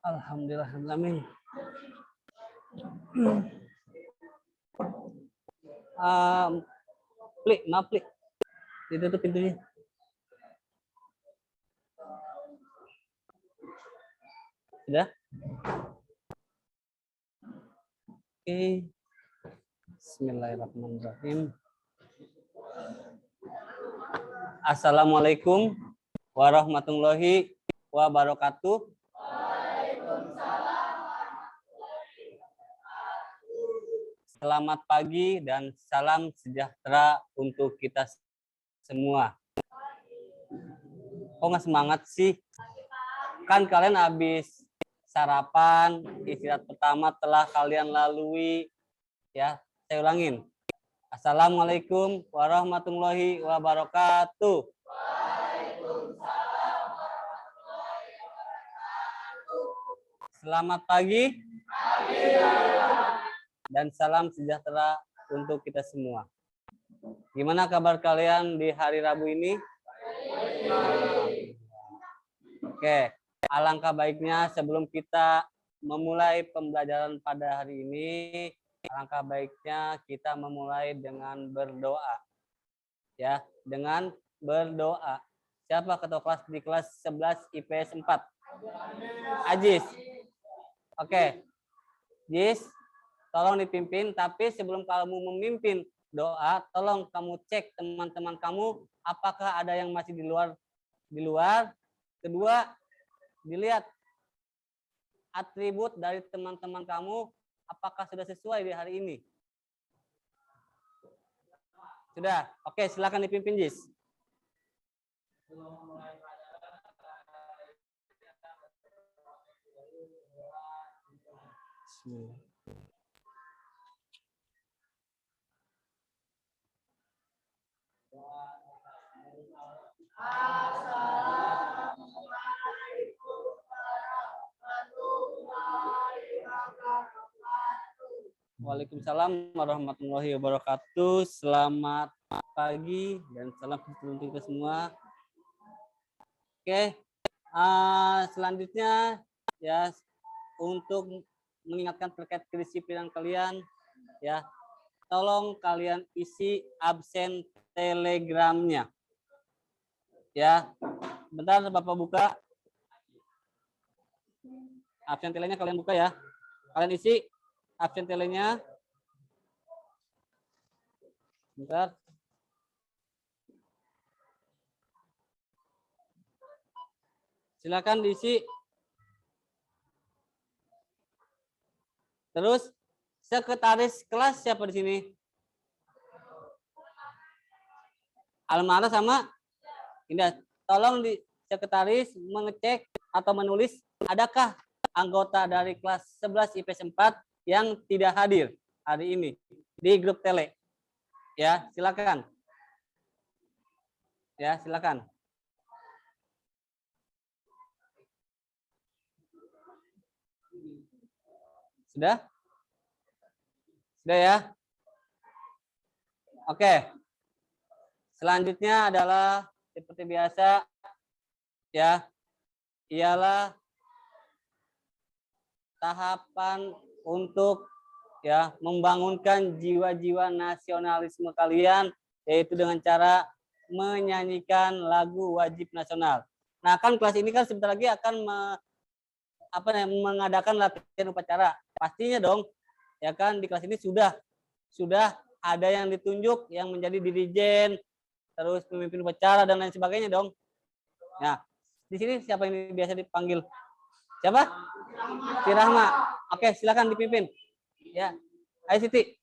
Alhamdulillahirrahmanirrahim. Maaf, Pli. Ditutup pintunya. Sudah? Oke. Bismillahirrahmanirrahim. Assalamualaikum warahmatullahi wabarakatuh. Selamat pagi dan salam sejahtera untuk kita semua. Kok nggak semangat sih? Kan kalian habis sarapan, istirahat pertama telah kalian lalui. Ya, saya ulangin. Assalamualaikum warahmatullahi wabarakatuh. Selamat pagi. Dan salam sejahtera untuk kita semua. Gimana kabar kalian di hari Rabu ini? Oke, alangkah baiknya sebelum kita memulai pembelajaran pada hari ini, alangkah baiknya kita memulai dengan berdoa. Ya, dengan berdoa. Siapa ketua kelas di kelas 11 IPS 4? Ajis. Oke. Jis, tolong dipimpin, tapi sebelum kamu memimpin doa, tolong kamu cek teman-teman kamu apakah ada yang masih di luar. Kedua, dilihat atribut dari teman-teman kamu apakah sudah sesuai di hari ini. Sudah. Oke, silakan dipimpin, Jis. Bismillah. Waalaikumsalam warahmatullahi wabarakatuh. Selamat pagi dan salam untuk kita semua. Oke, selanjutnya ya untuk mengingatkan terkait kedisiplinan kalian, ya tolong kalian isi absen telegramnya. Ya, bentar Bapak buka. Absen telenya kalian buka ya. Kalian isi absen telenya. Bentar. Silakan diisi. Terus sekretaris kelas siapa di sini? Almara sama Indah. Tolong di sekretaris mengecek atau menulis adakah anggota dari kelas 11 IPS 4 yang tidak hadir hari ini di grup tele. Ya, silakan. Ya, silakan. Sudah? Sudah ya? Oke. Selanjutnya adalah seperti biasa ya, ialah tahapan untuk ya membangunkan jiwa-jiwa nasionalisme kalian, yaitu dengan cara menyanyikan lagu wajib nasional. Nah, kan kelas ini kan sebentar lagi akan mengadakan latihan upacara. Pastinya dong, ya kan di kelas ini sudah ada yang ditunjuk yang menjadi dirijen, terus pemimpin upacara dan lain sebagainya dong. Nah, di sini siapa yang biasa dipanggil? Siapa? Si Rahma. Oke, silakan dipimpin. Ya, ayo Siti.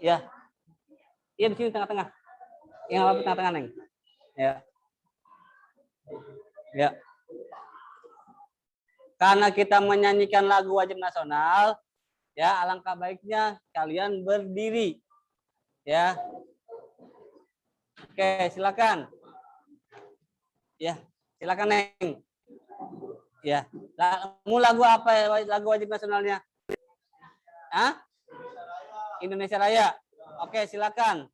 Ya, iya di sini tengah-tengah. Yang apa tengah-tengah Neng? Ya. Ya. Karena kita menyanyikan lagu wajib nasional, ya alangkah baiknya kalian berdiri. Ya. Oke, silakan. Ya, silakan Neng. Ya. Mau lagu apa ya, lagu wajib nasionalnya? Hah? Indonesia Raya. Oke, silakan.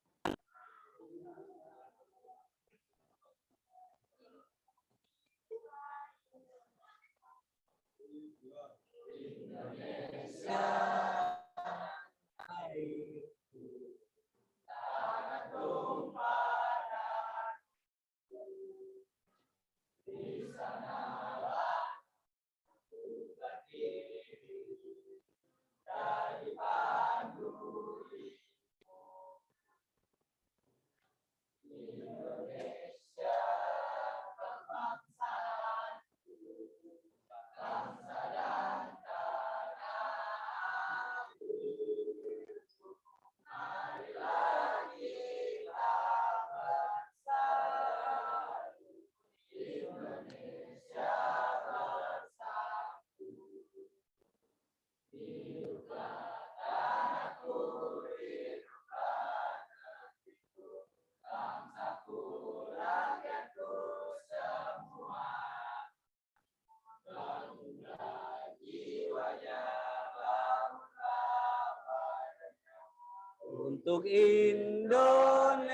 untuk Indonesia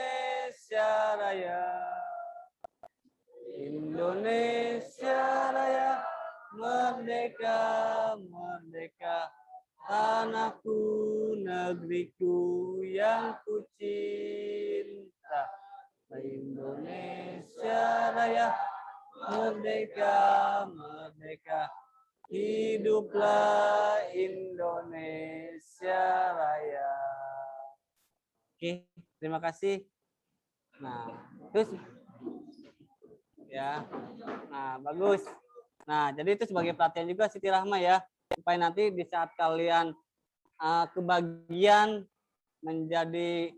Raya. Indonesia Raya, merdeka, merdeka, tanahku, negeriku yang kucinta. Indonesia Raya, merdeka, merdeka, hiduplah Indonesia Raya. Oke, terima kasih. Nah, terus ya. Nah, bagus. Nah, jadi itu sebagai pelatihan juga Siti Rahma ya, supaya nanti di saat kalian kebagian menjadi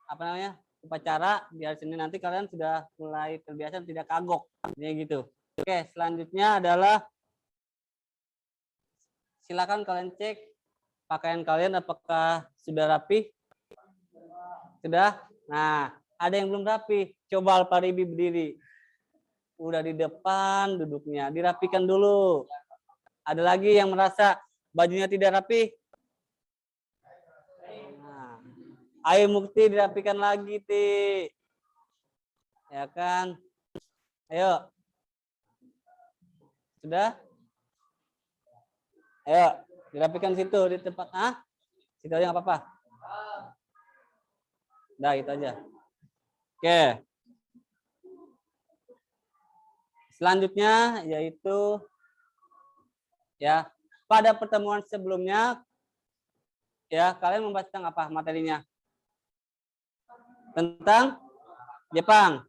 apa namanya upacara di hari Senin nanti kalian sudah mulai terbiasa tidak kagok, ya gitu. Oke, selanjutnya adalah silakan kalian cek pakaian kalian apakah sudah rapi. Sudah? Nah, ada yang belum rapi. Coba Alparibi berdiri. Udah di depan duduknya, dirapikan dulu. Ada lagi yang merasa bajunya tidak rapi? Nah, ayo Mukti dirapikan lagi, Ti. Ya kan? Ayo. Sudah? Ayo, dirapikan situ di tempat. Situ aja nggak apa-apa. Udah, itu aja. Oke. Selanjutnya yaitu ya, pada pertemuan sebelumnya ya kalian membahas tentang apa materinya? Tentang Jepang.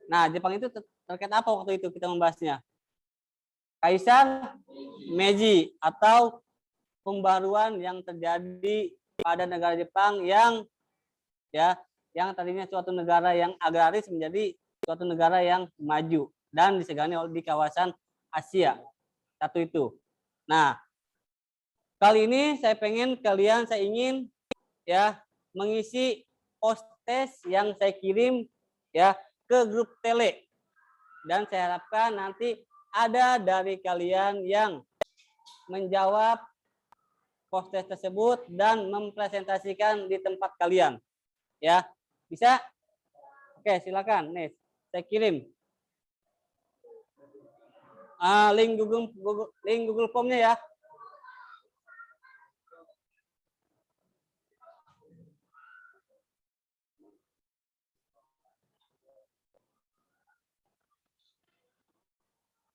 Nah, Jepang itu terkait apa waktu itu kita membahasnya? Kaisar Meiji atau pembaruan yang terjadi pada negara Jepang yang ya yang tadinya suatu negara yang agraris menjadi suatu negara yang maju dan disegani di kawasan Asia. Satu itu. Nah, kali ini saya ingin ya mengisi post-test yang saya kirim ya ke grup tele. Dan saya harapkan nanti ada dari kalian yang menjawab post-test tersebut dan mempresentasikan di tempat kalian. Ya, bisa? Oke, silakan. Nih, saya kirim link Google Form-nya ya.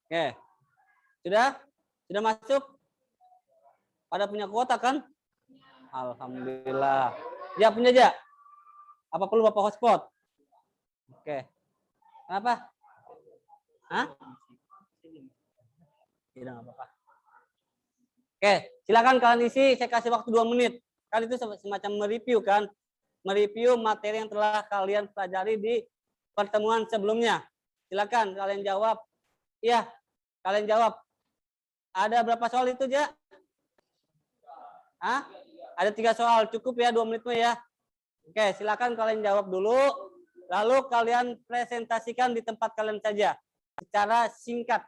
Oke. Sudah masuk? Pada punya kuota kan? Alhamdulillah. Ya punya aja. Apa perlu Bapak hotspot? Oke. Kenapa? Tidak apa-apa. Oke, silakan kalian isi. Saya kasih waktu 2 menit. Kan itu semacam mereview kan? Mereview materi yang telah kalian pelajari di pertemuan sebelumnya. Silakan kalian jawab. Iya, kalian jawab. Ada berapa soal itu, Ja? Ada 3 soal. Cukup ya 2 menit ya. Oke, silakan kalian jawab dulu. Lalu kalian presentasikan di tempat kalian saja. Secara singkat.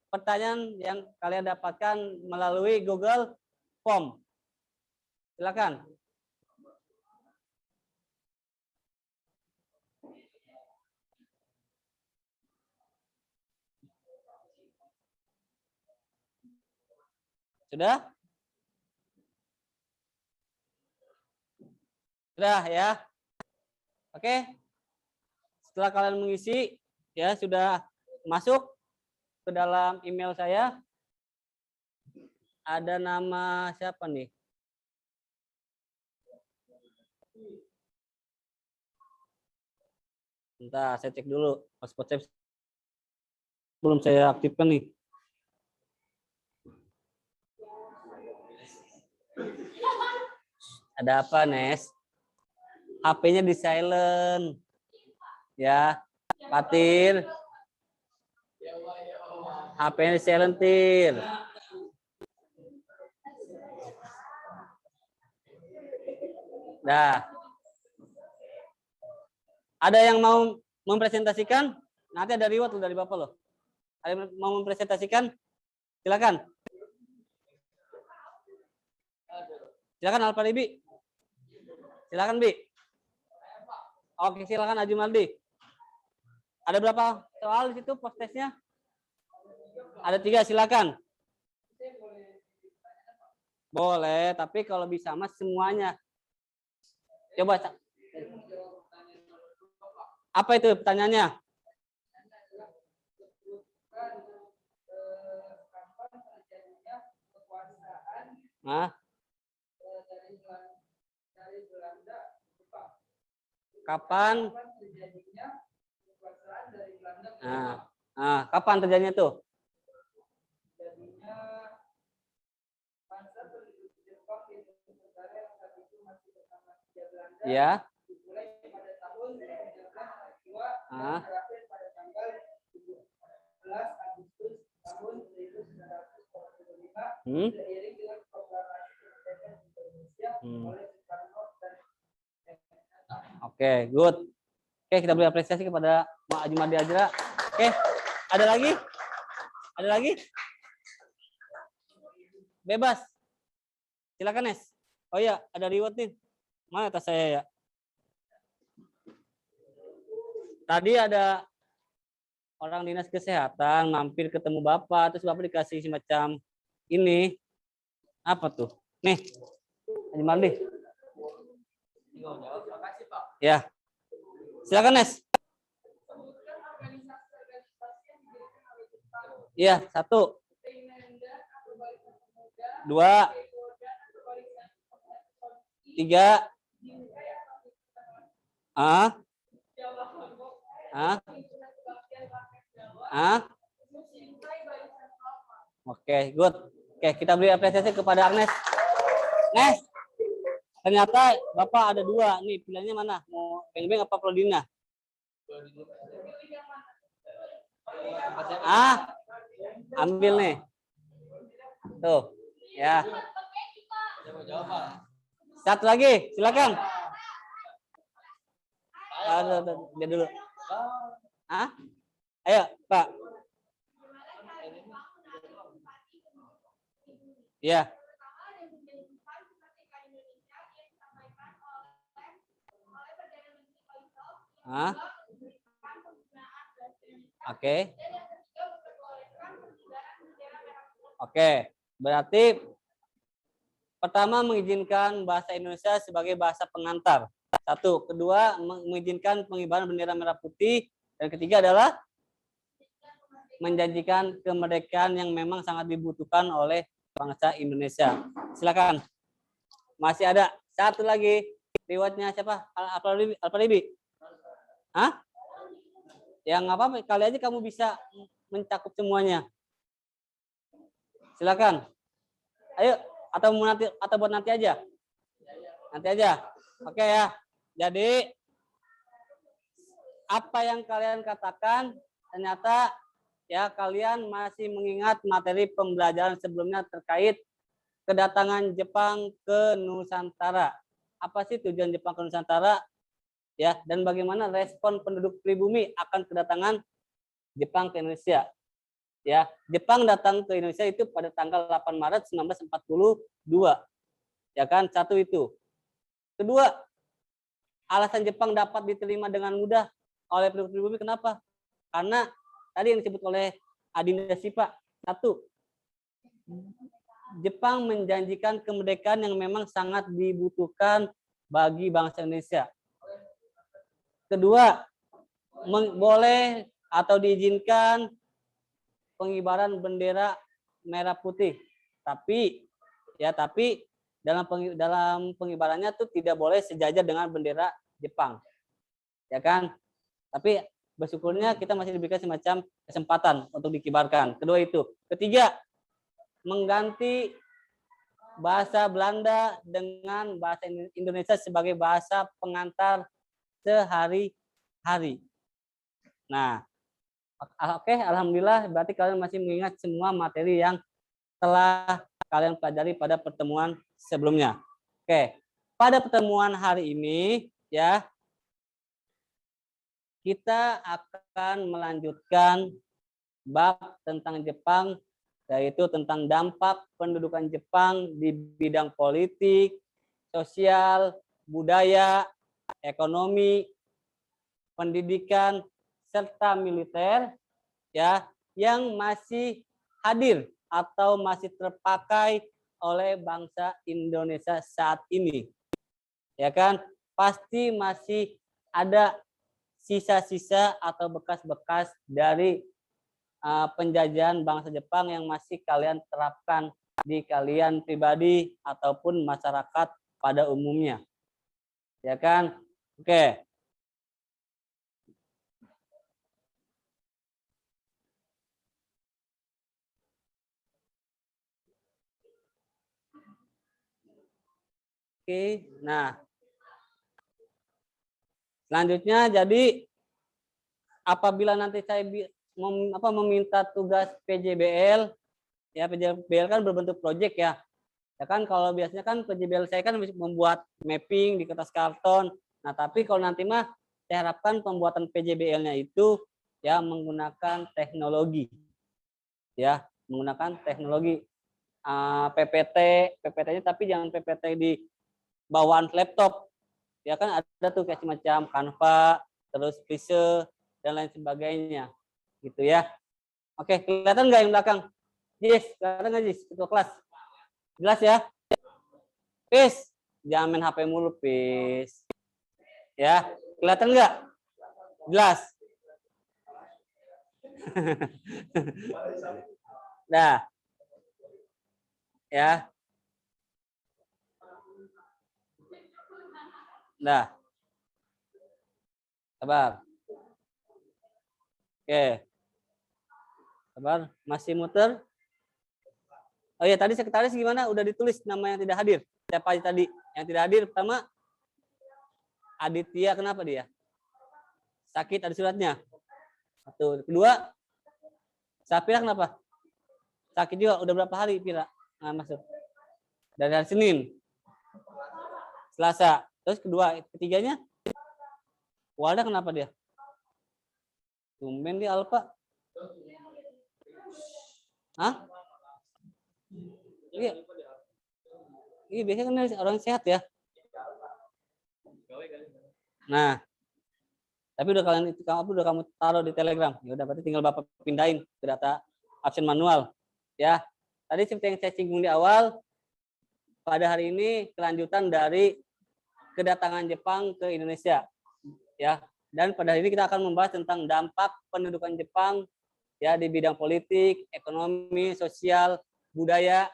Pertanyaan yang kalian dapatkan melalui Google Form. Silakan. Sudah? Sudah ya. Oke. Setelah kalian mengisi ya sudah masuk ke dalam email saya. Ada nama siapa nih? Bentar, saya cek dulu. Hotspot saya belum saya aktifkan nih. Ada apa, Nes? HP-nya di silent. Ya, Patir. HP-nya di silent, Tir. Dah. Ada yang mau mempresentasikan? Nanti ada reward dari Bapak loh. Ada yang mau mempresentasikan? Silakan. Silakan Alparibi. Silakan, Bi. Oke, silakan Ajumaldi. Ada berapa soal di situ post-testnya? Ada 3, silakan. Boleh, tapi kalau bisa mas semuanya. Coba. Apa itu pertanyaannya? Nah. Kapan? Kapan terjadinya tuh? Ya. Oke, good. Oke, kita beri apresiasi kepada Mak Ajumaldi Ajra. Oke, ada lagi? Ada lagi? Bebas. Silakan, Nes. Oh iya, ada reward nih. Mana tas saya ya? Tadi ada orang dinas kesehatan mampir ketemu Bapak, terus Bapak dikasih semacam ini. Apa tuh? Nih, Ajumaldi. Ya. Silakan, Nes. Iya, 1. 2. 3. Oke, good. Oke, kita beri apresiasi kepada Agnes. Nes, ternyata Bapak ada 2 nih, pilihannya mana? Mau Beng-Beng apa Prodina? Ambil nih. Tuh, ya. Satu lagi, silakan. Dia dulu. Ayo, Pak. Ya. Oke. Oke, berarti pertama mengizinkan bahasa Indonesia sebagai bahasa pengantar. 1. Kedua, mengizinkan pengibaran bendera merah putih. Dan ketiga adalah menjanjikan kemerdekaan yang memang sangat dibutuhkan oleh bangsa Indonesia. Silakan. Masih ada 1 lagi. Rewardnya siapa? Alparibi. Ya nggak apa-apa, kali aja kamu bisa mencakup semuanya. Silakan. Ayo, atau buat nanti aja. Nanti aja. Oke ya. Jadi apa yang kalian katakan ternyata ya kalian masih mengingat materi pembelajaran sebelumnya terkait kedatangan Jepang ke Nusantara. Apa sih tujuan Jepang ke Nusantara? Ya, dan bagaimana respon penduduk pribumi akan kedatangan Jepang ke Indonesia. Ya, Jepang datang ke Indonesia itu pada tanggal 8 Maret 1942. Ya kan? 1 itu. Kedua, alasan Jepang dapat diterima dengan mudah oleh penduduk pribumi kenapa? Karena tadi yang disebut oleh Adinda Sipa. 1. Jepang menjanjikan kemerdekaan yang memang sangat dibutuhkan bagi bangsa Indonesia. Kedua, boleh atau diizinkan pengibaran bendera merah putih. Tapi dalam pengibarannya tuh tidak boleh sejajar dengan bendera Jepang. Ya kan? Tapi bersyukurnya kita masih diberikan semacam kesempatan untuk dikibarkan. Kedua itu. Ketiga, mengganti bahasa Belanda dengan bahasa Indonesia sebagai bahasa pengantar sehari-hari. Nah, oke, alhamdulillah berarti kalian masih mengingat semua materi yang telah kalian pelajari pada pertemuan sebelumnya. Oke, pada pertemuan hari ini ya kita akan melanjutkan bab tentang Jepang, yaitu tentang dampak pendudukan Jepang di bidang politik, sosial, budaya, ekonomi, pendidikan, serta militer ya yang masih hadir atau masih terpakai oleh bangsa Indonesia saat ini. Ya kan? Pasti masih ada sisa-sisa atau bekas-bekas dari penjajahan bangsa Jepang yang masih kalian terapkan di kalian pribadi ataupun masyarakat pada umumnya. Ya kan? Oke. Oke, nah selanjutnya jadi apabila nanti saya meminta tugas PJBL, ya PJBL kan berbentuk proyek ya. Ya kan kalau biasanya kan PJBL saya kan membuat mapping di kertas karton. Nah, tapi kalau nanti mah saya harapkan pembuatan PJBL-nya itu ya menggunakan teknologi. Ya, menggunakan teknologi PPT, PPT-nya tapi jangan PPT di bawaan laptop. Ya kan ada tuh kayak semacam Canva, terus Prise dan lain sebagainya. Gitu ya. Oke, kelihatan nggak yang belakang? Yes, kelihatan nggak Jis? Ketua kelas. Jelas ya? Pis, jangan main HP mulu, Pis. Ya, kelihatan nggak? Jelas. Nah, ya. Nah, sabar. Oke. Sabar, masih muter? Oh iya, tadi sekretaris gimana? Udah ditulis nama yang tidak hadir. Siapa aja tadi yang tidak hadir? Pertama, Aditya, kenapa dia? Sakit, ada suratnya. Satu. Kedua, Sapira kenapa? Sakit juga. Udah berapa hari Pira masuk? Dari hari Senin, Selasa. Terus kedua, ketiganya, Walda kenapa dia? Tumben dia Alfa. Hah? Iya. Iya biasanya kan orang sehat ya. Nah, tapi udah kamu taruh di Telegram. Ya udah berarti tinggal Bapak pindahin ke data absen manual. Ya. Tadi seperti yang saya singgung di awal, pada hari ini kelanjutan dari kedatangan Jepang ke Indonesia. Ya. Dan pada hari ini kita akan membahas tentang dampak pendudukan Jepang ya di bidang politik, ekonomi, sosial, budaya,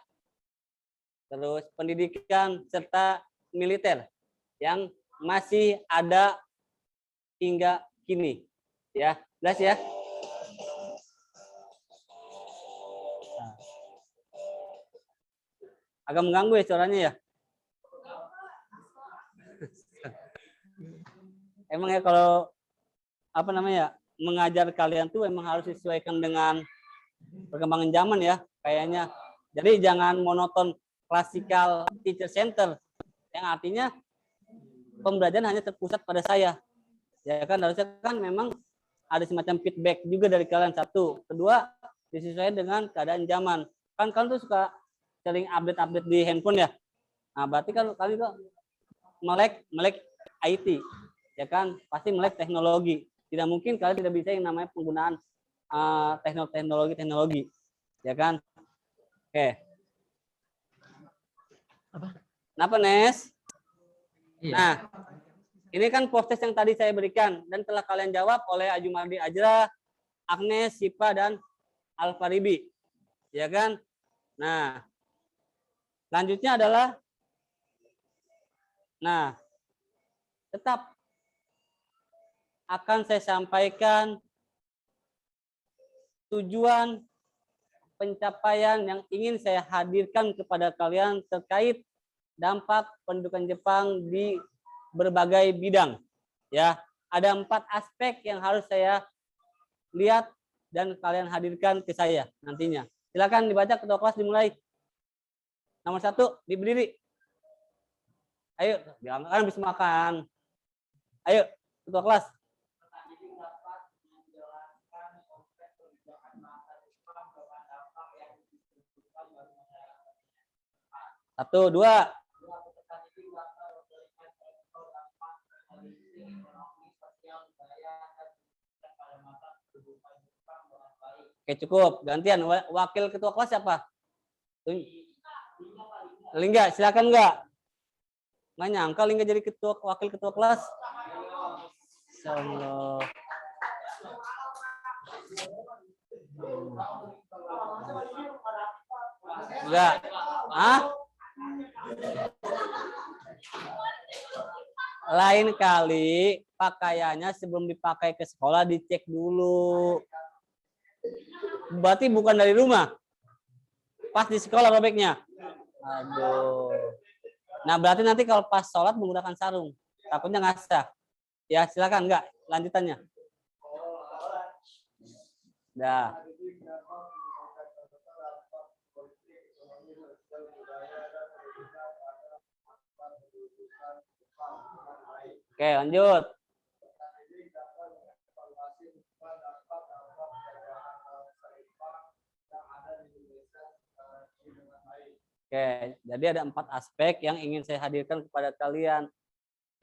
terus pendidikan serta militer yang masih ada hingga kini. Ya, jelas ya. Nah. Agak mengganggu ya suaranya ya. Emang ya kalau apa namanya mengajar kalian tuh emang harus disesuaikan dengan perkembangan zaman ya kayaknya. Jadi jangan monoton klasikal teacher center yang artinya pembelajaran hanya terpusat pada saya. Ya kan harusnya kan memang ada semacam feedback juga dari kalian. Satu, kedua disesuaikan dengan keadaan zaman. Kan kalian tuh suka sering update di handphone ya. Nah, berarti kan kalian tuh melek IT. Ya kan pasti melek teknologi. Tidak mungkin kalian tidak bisa yang namanya penggunaan teknologi, ya kan? Oke. Kenapa Nes? Iya. Nah, ini kan proses yang tadi saya berikan dan telah kalian jawab oleh Ajumardi Ajra, Agnes, Sipa dan Alfaribi, ya kan? Nah, selanjutnya adalah, nah, tetap akan saya sampaikan tujuan pencapaian yang ingin saya hadirkan kepada kalian terkait dampak pendudukan Jepang di berbagai bidang. Ya, ada 4 aspek yang harus saya lihat dan kalian hadirkan ke saya nantinya. Silakan dibaca, ketua kelas dimulai. Nomor 1, berdiri. Ayo, jangan habis makan. Ayo, ketua kelas. 1, 2. Oke, cukup. Gantian wakil ketua kelas siapa? Lingga, silakan enggak? Nggak nyangka Lingga jadi wakil ketua kelas. Insyaallah. Enggak. Ah? Lain kali pakaiannya sebelum dipakai ke sekolah dicek dulu. Berarti bukan dari rumah. Pas di sekolah robeknya. Aduh. Nah, berarti nanti kalau pas sholat menggunakan sarung. Takutnya nggak sah. Ya, silakan enggak lanjutannya. Dah. Oke, lanjut. Oke, jadi ada 4 aspek yang ingin saya hadirkan kepada kalian.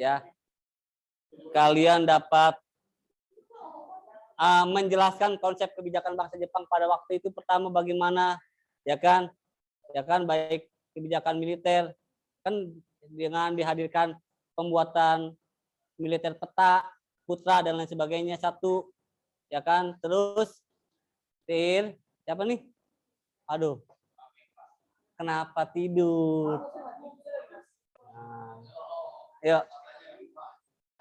Ya, kalian dapat menjelaskan konsep kebijakan bangsa Jepang pada waktu itu pertama bagaimana, ya kan, baik kebijakan militer kan dengan dihadirkan pembuatan militer peta, putra dan lain sebagainya satu, ya kan, terus siapa nih? Aduh. Kenapa tidur? Nah, yuk.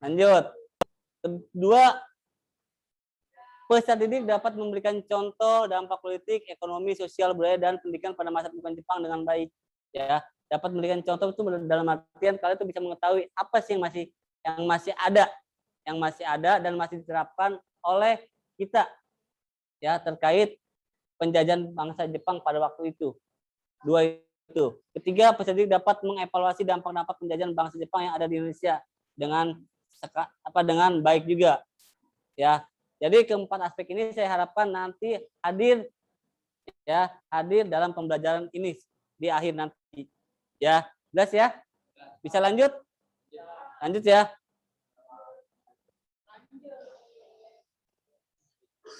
Lanjut. Kedua, peserta didik dapat memberikan contoh dampak politik, ekonomi, sosial, budaya, dan pendidikan pada masa pendudukan Jepang dengan baik. Ya, dapat memberikan contoh itu dalam artian kalian tuh bisa mengetahui apa sih yang masih ada dan masih diterapkan oleh kita ya terkait penjajahan bangsa Jepang pada waktu itu. Dua itu. Ketiga, peserta didik dapat mengevaluasi dampak-dampak penjajahan bangsa Jepang yang ada di Indonesia dengan baik juga. Ya. Jadi keempat aspek ini saya harapkan nanti hadir dalam pembelajaran ini di akhir nanti. Ya, jelas ya? Bisa lanjut? Lanjut ya.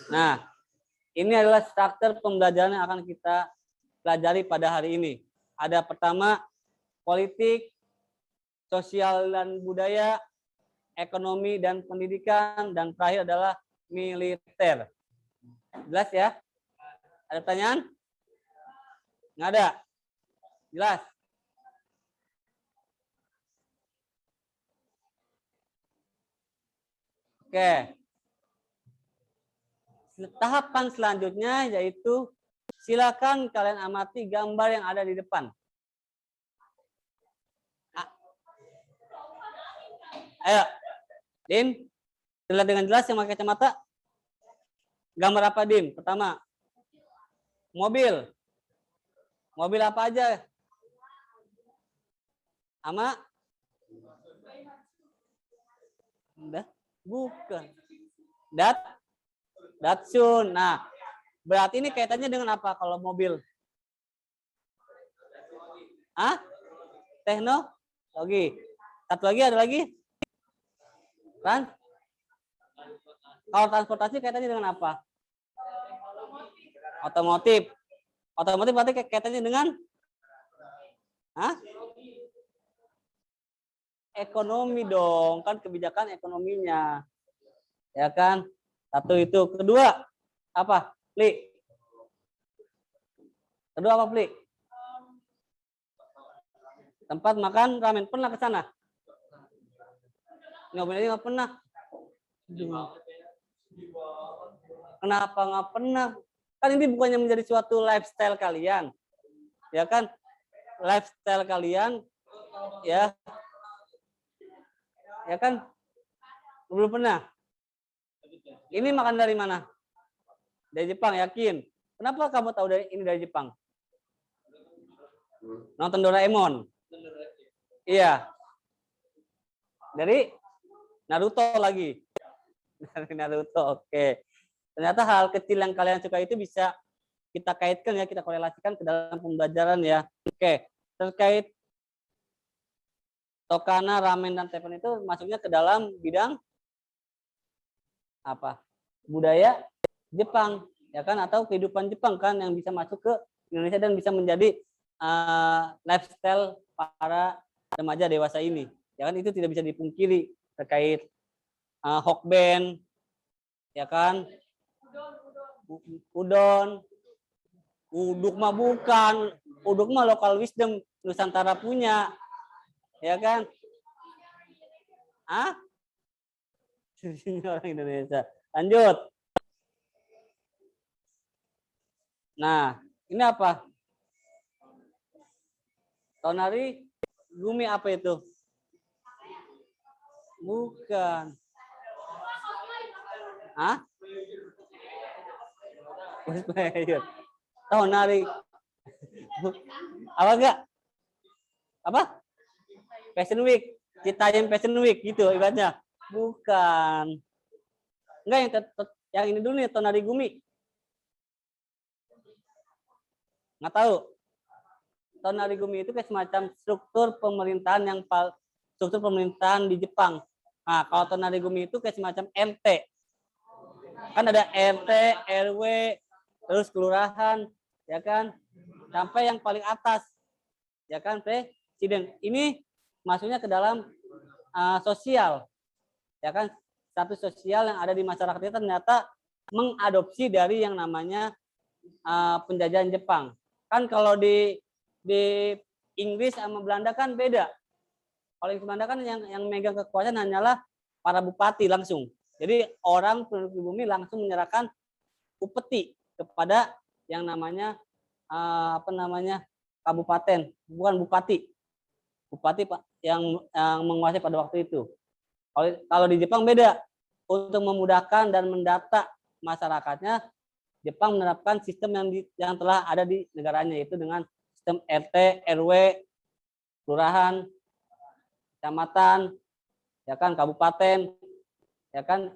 Nah, ini adalah struktur pembelajaran yang akan kita pelajari pada hari ini. Ada pertama politik, sosial dan budaya, ekonomi dan pendidikan, dan terakhir adalah militer. Jelas ya? Ada pertanyaan? Nggak ada? Jelas? Oke. Tahapan selanjutnya yaitu silakan kalian amati gambar yang ada di depan. Ayo, Din, terlihat dengan jelas yang pakai kacamata. Gambar apa, Dim? Pertama, mobil. Mobil apa aja? Ama? Bukan. Datsun. Nah, berarti ini kaitannya dengan apa kalau mobil? Teknologi. Satu lagi, ada lagi? Kan? Kalau transportasi kaitannya dengan apa? Otomotif. Otomotif berarti kaitannya dengan ekonomi dong, kan kebijakan ekonominya. Ya kan? Satu itu. Kedua, apa? Pli. Kedua apa, Pli? Tempat makan ramen. Pernah ke sana? Nggak pernah. Kenapa nggak pernah? Kan ini bukannya menjadi suatu lifestyle kalian. Ya kan? Lifestyle kalian ya. Ya kan? Belum pernah. Ini makan dari mana? Dari Jepang, yakin? Kenapa kamu tahu ini dari Jepang? Nonton Doraemon. Iya. Dari Naruto lagi. Dari Naruto, oke. Ternyata hal kecil yang kalian suka itu bisa kita kaitkan ya, kita korelasikan ke dalam pembelajaran ya. Oke, terkait Tokana, ramen, dan teppanyaki itu masuknya ke dalam bidang apa? Budaya Jepang. ya kan, atau kehidupan Jepang kan yang bisa masuk ke Indonesia dan bisa menjadi lifestyle para remaja dewasa ini. Ya kan, itu tidak bisa dipungkiri terkait Hokben, ya kan, udon, uduk mah bukan, uduk mah lokal wisdom Nusantara punya, ya kan? Ah, orang Indonesia. Lanjut. Nah, ini apa? Tonari Gumi apa itu? Bukan. Hah? Tonari. Apa enggak? Apa? Fashion Week. Citaim Fashion Week gitu ibaratnya. Bukan. Enggak, yang ini dulu nih, Tonari Gumi. Nggak tahu. Tonari Gumi itu kayak semacam struktur pemerintahan di Jepang. Nah, kalau Tonari Gumi itu kayak semacam RT. Kan ada RT, RW, terus kelurahan, ya kan? Sampai yang paling atas, ya kan, presiden. Ini masuknya ke dalam sosial, ya kan? Status sosial yang ada di masyarakat itu ternyata mengadopsi dari yang namanya penjajahan Jepang. Kan kalau di Inggris sama Belanda kan beda. Kalau di Belanda kan yang megang kekuasaan hanyalah para bupati langsung. Jadi orang penduduk bumi langsung menyerahkan upeti kepada yang namanya kabupaten, bukan bupati. Bupati yang menguasai pada waktu itu. Kalau di Jepang beda. Untuk memudahkan dan mendata masyarakatnya, Jepang menerapkan sistem yang telah ada di negaranya, yaitu dengan sistem RT, RW, kelurahan, kecamatan, ya kan, kabupaten, ya kan.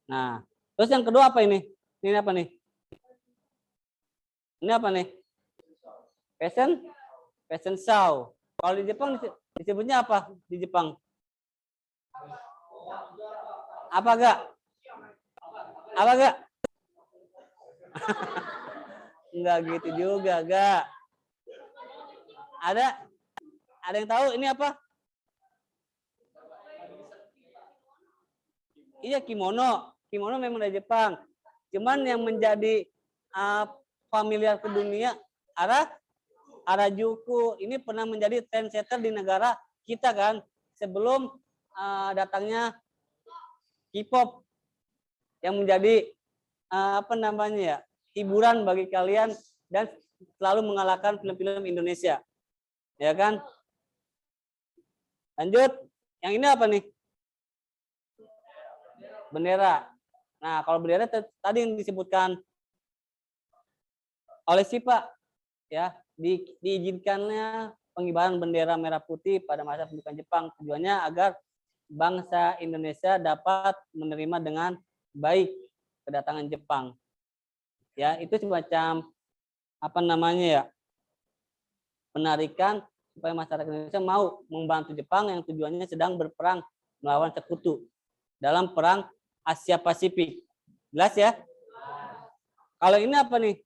Nah, terus yang kedua apa ini? Ini apa nih? Ini apa nih? Fashion show. Kalau di Jepang disebutnya apa di Jepang? Apa gak? Apa gak? Enggak gitu juga, gak. Ada yang tahu ini apa? Iya, kimono. Kimono memang dari Jepang. Cuman yang menjadi familiar ke dunia Harajuku ini pernah menjadi trendsetter di negara kita kan sebelum datangnya K-pop yang menjadi hiburan bagi kalian dan selalu mengalahkan film-film Indonesia, ya kan? Lanjut, yang ini apa nih? Bendera. Nah, kalau bendera tadi yang disebutkan oleh Sipa, ya, diizinkannya pengibaran bendera merah putih pada masa pembukaan Jepang, tujuannya agar bangsa Indonesia dapat menerima dengan baik kedatangan Jepang. Ya, itu semacam penarikan supaya masyarakat Indonesia mau membantu Jepang yang tujuannya sedang berperang melawan sekutu dalam perang Asia Pasifik. Jelas ya? Kalau ini apa nih?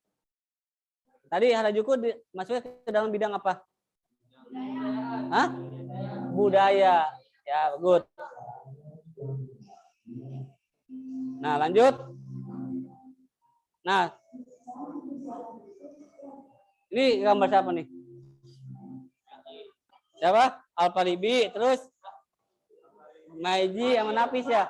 Tadi Harajuku masuknya ke dalam bidang apa? Hah? Budaya. Ya, good. Nah, lanjut. Nah, ini gambar siapa nih? Siapa? Alpalibi, terus Maiji sama Napis ya?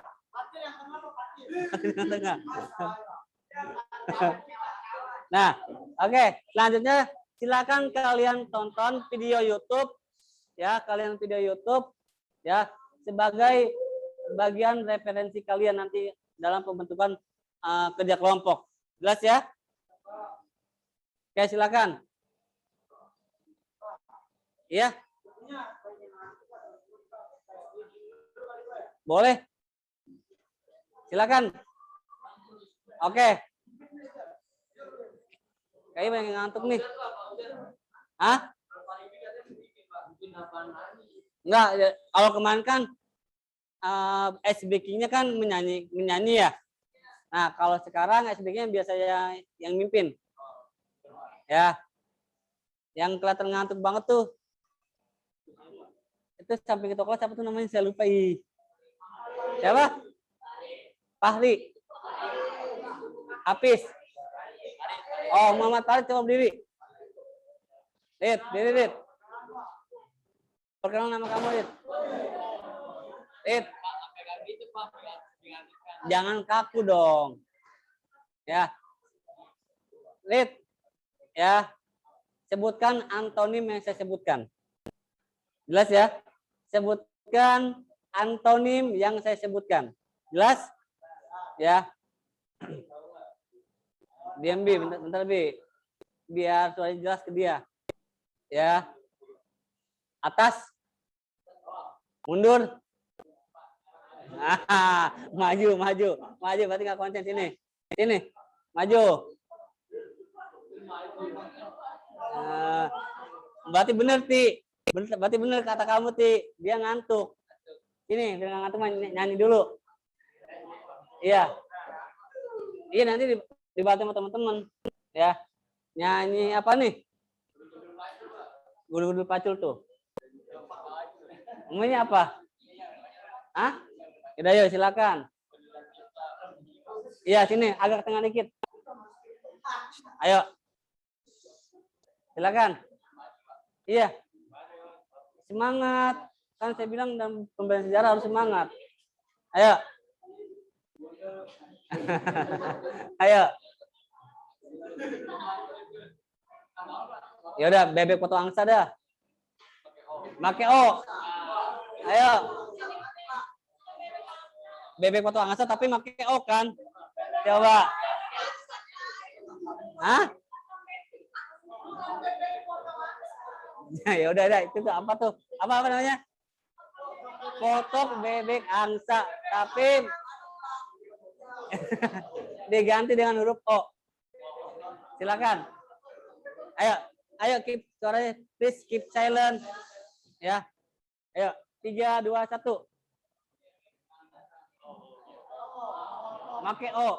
Nah, oke. Selanjutnya silakan kalian tonton video YouTube ya, ya sebagai bagian referensi kalian nanti dalam pembentukan kerja kelompok. Jelas ya? Oke, silakan. Iya. Boleh. Silakan. Oke. Kayaknya banyak ngantuk nih. Hah? Enggak, kalau kemarin kan SBK-nya kan menyanyi ya. Nah, kalau sekarang SBG-nya biasanya yang mimpin. Ya. Yang kelihatan ngantuk banget tuh. Itu samping toko siapa tuh namanya? Saya lupa. Siapa? Fahri. Hafiz. Oh, Muhammad Farid, coba berdiri. Diri. Perkenalan nama kamu, Rit. Jangan kaku dong. Ya. Rit. Ya. Sebutkan antonim yang saya sebutkan. Jelas ya? Sebutkan antonim yang saya sebutkan. Jelas? Ya. Diam, Bi. Bentar, Bi. Biar suaranya jelas ke dia. Ya. Atas. Mundur. Maju. Berarti nggak konsen sini. Sini. Maju. Berarti bener, Ti. Berarti bener kata kamu, Ti. Dia ngantuk. Ini, dengan ngantuk nyanyi dulu. Iya. Iya, nanti dibantu sama teman-teman. Ya. Nyanyi apa nih? Gudul-gudul pacul tuh. Namanya apa? Hah? Udah, yuk silakan. Iya, sini agak tengah dikit. Ayo. Silakan. Iya. Semangat. Kan saya bilang dalam pembelajaran sejarah harus semangat. Ayo. Ayo. Ya udah, bebek foto angsa dah. Make O. Ayo. Bebek foto angsa tapi make O kan? Coba. Hah? Ya udah, itu tuh apa tuh? Apa namanya? Foto bebek angsa tapi diganti dengan huruf O. Silakan. Ayo keep suaranya, please keep silent. Ya. Ayo, 3 2 1. Make O.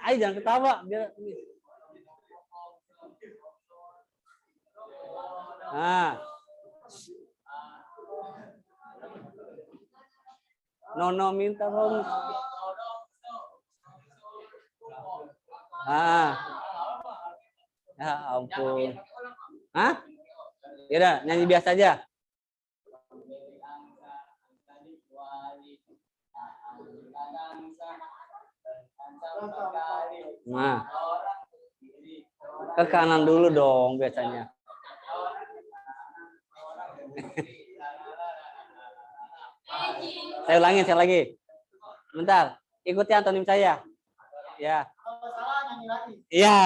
Ayo jangan ketawa biar. Nah. Nono minta dong. Ya ampun. Hah? Ya udah, nyanyi biasa aja. Nah. Ke kanan dulu dong biasanya. Saya ulangi. Bentar, ikuti antonim saya. Ya. Iya.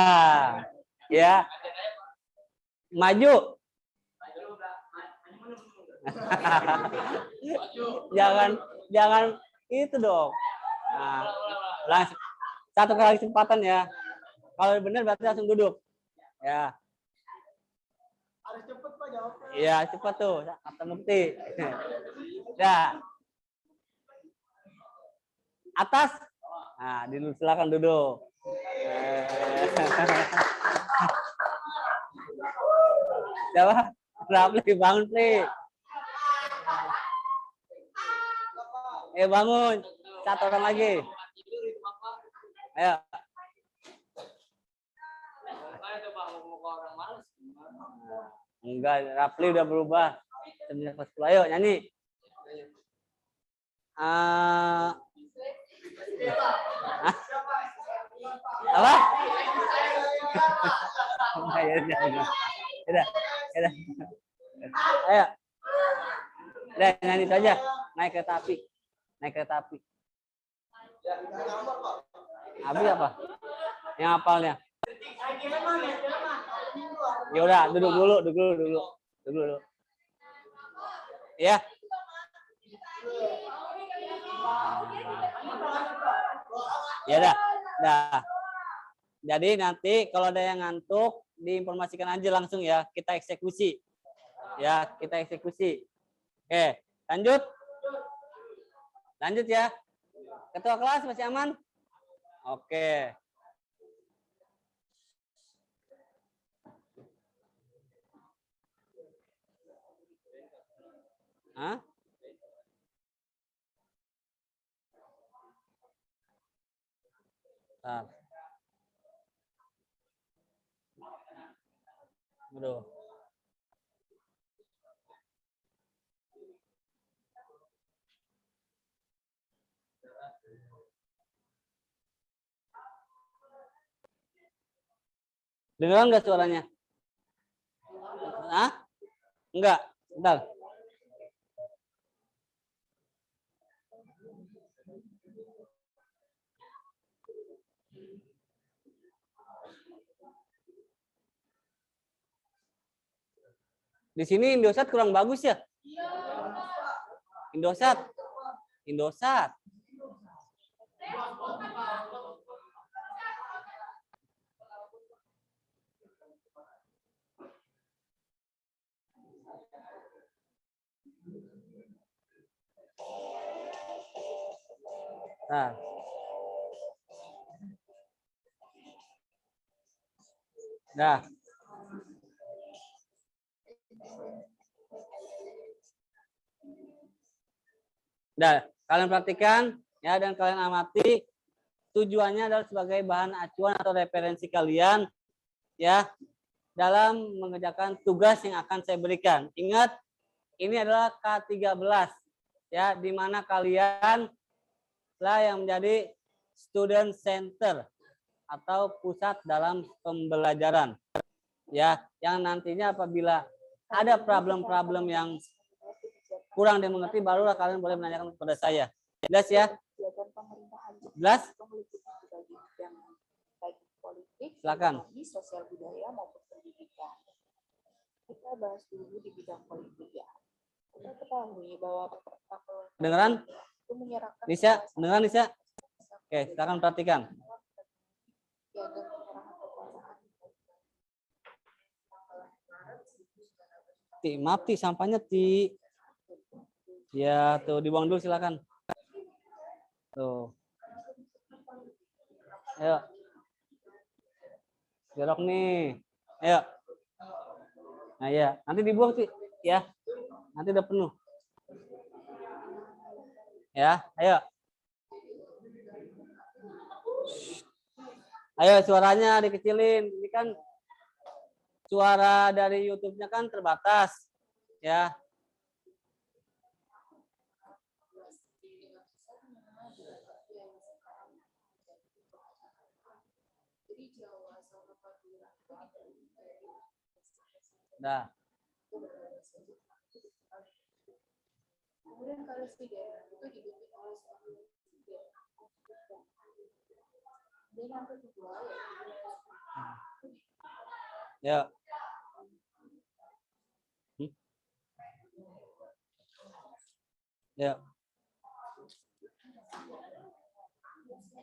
Ya. Maju. jangan itu dong. Nah, langsung satu kali kesempatan ya. Kalau benar berarti langsung duduk. Ya. Harus cepat Pak jawabnya. Iya, cepat tuh. Kata bukti. Ya. Atas. Nah, silakan duduk. Siapa? Rapli, bangun, Pli. Bangun. Satu orang lagi. Ayo. Enggak, Rapli udah berubah. 9:10. Ayo nyanyi. Apa? Udah. Ayo. Udah nyanyi saja. Naik kereta api. Abi apa? Yang hafalnya? Ya udah, duduk dulu. Ya. Ya udah. Jadi nanti kalau ada yang ngantuk diinformasikan aja langsung ya, kita eksekusi. Oke, lanjut. Lanjut ya. Ketua kelas masih aman? Oke. Hah? Bentar. Aduh. Dengeran nggak suaranya? Hah? Enggak. Bentar. Di sini Indosat kurang bagus ya? Indosat. Indosat. Nah. Dah. Dah, kalian perhatikan ya dan kalian amati, tujuannya adalah sebagai bahan acuan atau referensi kalian ya dalam mengerjakan tugas yang akan saya berikan. Ingat, ini adalah K13 ya, di mana kalian lah yang menjadi student center atau pusat dalam pembelajaran ya, yang nantinya apabila ada problem-problem yang kurang dimengerti barulah kalian boleh menanyakan kepada saya. Jelas ya? Jelas? Silakan. Sosial budaya maupun pendidikan. Kita bahas dulu di bidang politik ya. Kita ketahui bahwa Dengeran? Nisa, dengeran Nisa? Oke, silakan perhatikan. Ti, maaf Ti, sampahnya Ti. Ya, tuh dibuang dulu silakan. Tuh. Ayo. Jorok nih. Ayo. Nah ya, nanti dibuang Ti, ya. Nanti udah penuh. Ya, ayo. Ayo suaranya dikecilin. Ini kan suara dari YouTube-nya kan terbatas. Ya. Dah. Kemudian presiden itu dipimpin oleh seorang presiden. Dan yang kedua Ya. Ya.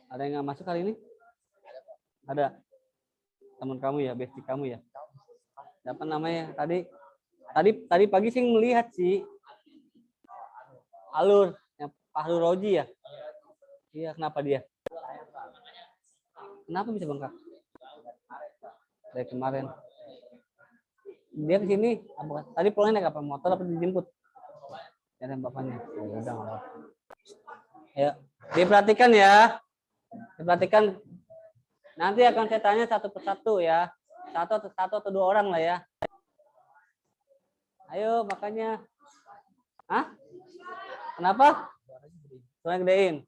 Ada yang nggak masuk kali ini? Ada. Teman kamu ya, bestie kamu ya. Siapa namanya? Tadi pagi sih melihat sih. Alur, yang Fahru Roji ya. Iya, kenapa dia? Kenapa bisa bengkak? Dari kemarin. Dia ke sini, tadi pulangnya naik apa? Motor apa dijemput? Ya, dan bapaknya. Ya, udah, nggak apa-apa. Ya, diperhatikan ya. Diperhatikan. Nanti akan saya tanya satu persatu ya. Satu atau dua orang lah ya. Ayo, makanya. Hah? Kenapa? Suara gedein.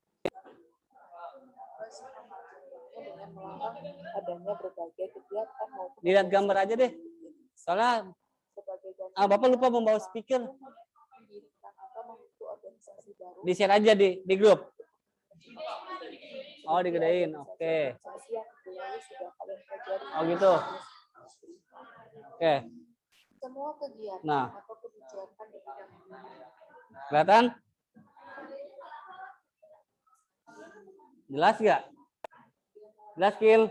adanya berbagai kegiatan maupun Lihat gambar aja deh. Soalnya Bapak lupa membawa speaker. Di share aja di grup. Oh, digedein. Oke. Oh gitu. Oke. Semua kegiatan Nah. atau kebijakan di bidang Kelihatan? Jelas nggak? Jelas, Kil?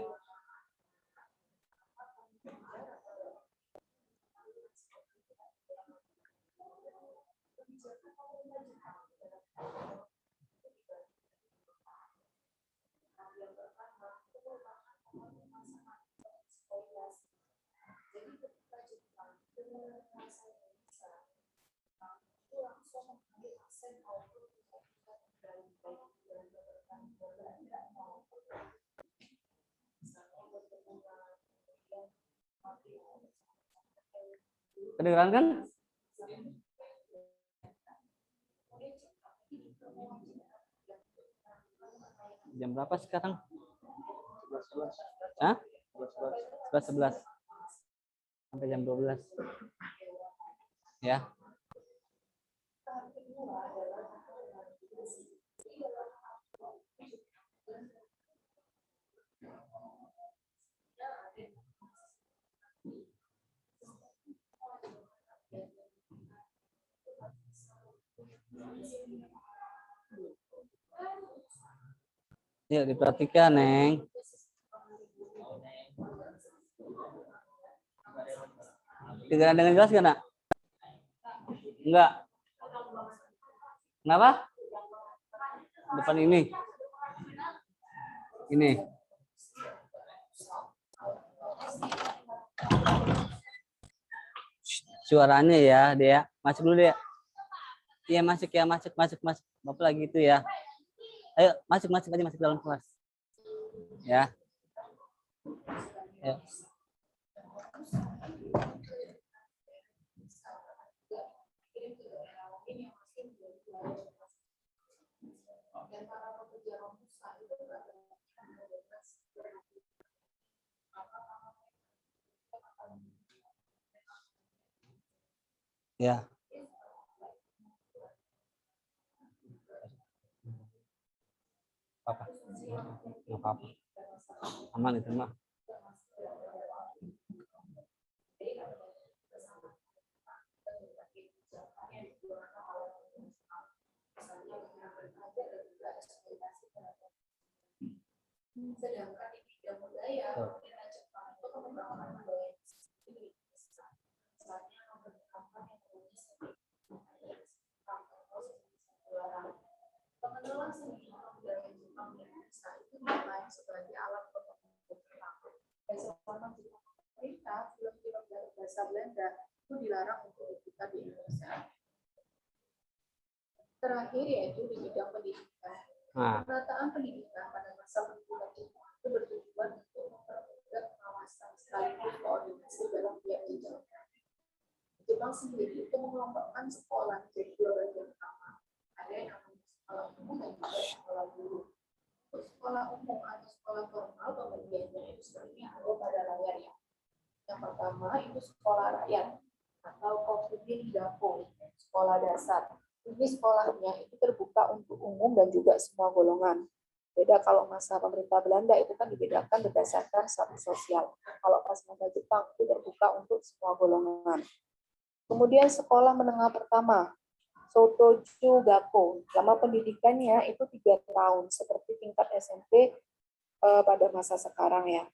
Kedengeran kan? Jam berapa sekarang? Hah? 11 sampai jam 12. Ya. Yuk diperhatikan, Neng. Tidak dengan jelas nggak, Nak? Enggak. Kenapa? Depan ini. Ini. Suaranya ya, dia. Masuk dulu dia. Iya, masuk ya, masuk. Bapak lagi itu ya. Ayo, masuk aja, masuk dalam kelas. Ya. Ayo. Ya. Apa? Nggak apa-apa. Aman itu mah. Sedangkan di bidang budaya, Jepang itu pengembangan budaya pengenalan seni budaya Jepang dan Indonesia itu dimulai sebagai alat pembentuk perilaku. Dan selama Jepang pemerintah, film-film dari bahasa Belanda itu dilarang untuk diputar di Indonesia. Terakhir yaitu di bidang pendidikan. Penataan pendidikan pada masa pendidikan Jepang itu bertujuan untuk mempermudah pengawasan sekaligus koordinasi dalam pihak jenjang. Jepang sendiri itu mengelompokkan sekolah jadi dua bagian utama. Ada yang namanya sekolah umum dan juga sekolah guru. Untuk sekolah umum atau sekolah formal pembagiannya itu seperti yang ada pada layar ya. Yang pertama itu sekolah rakyat atau Kokubin Gakko, sekolah dasar. Ini sekolahnya itu terbuka untuk umum dan juga semua golongan. Beda kalau masa pemerintah Belanda itu kan dibedakan berdasarkan status sosial. Kalau pas masa Jepang itu terbuka untuk semua golongan. Kemudian sekolah menengah pertama, Sotoju Gakko. Lama pendidikannya itu 3 tahun, seperti tingkat SMP pada masa sekarang ya.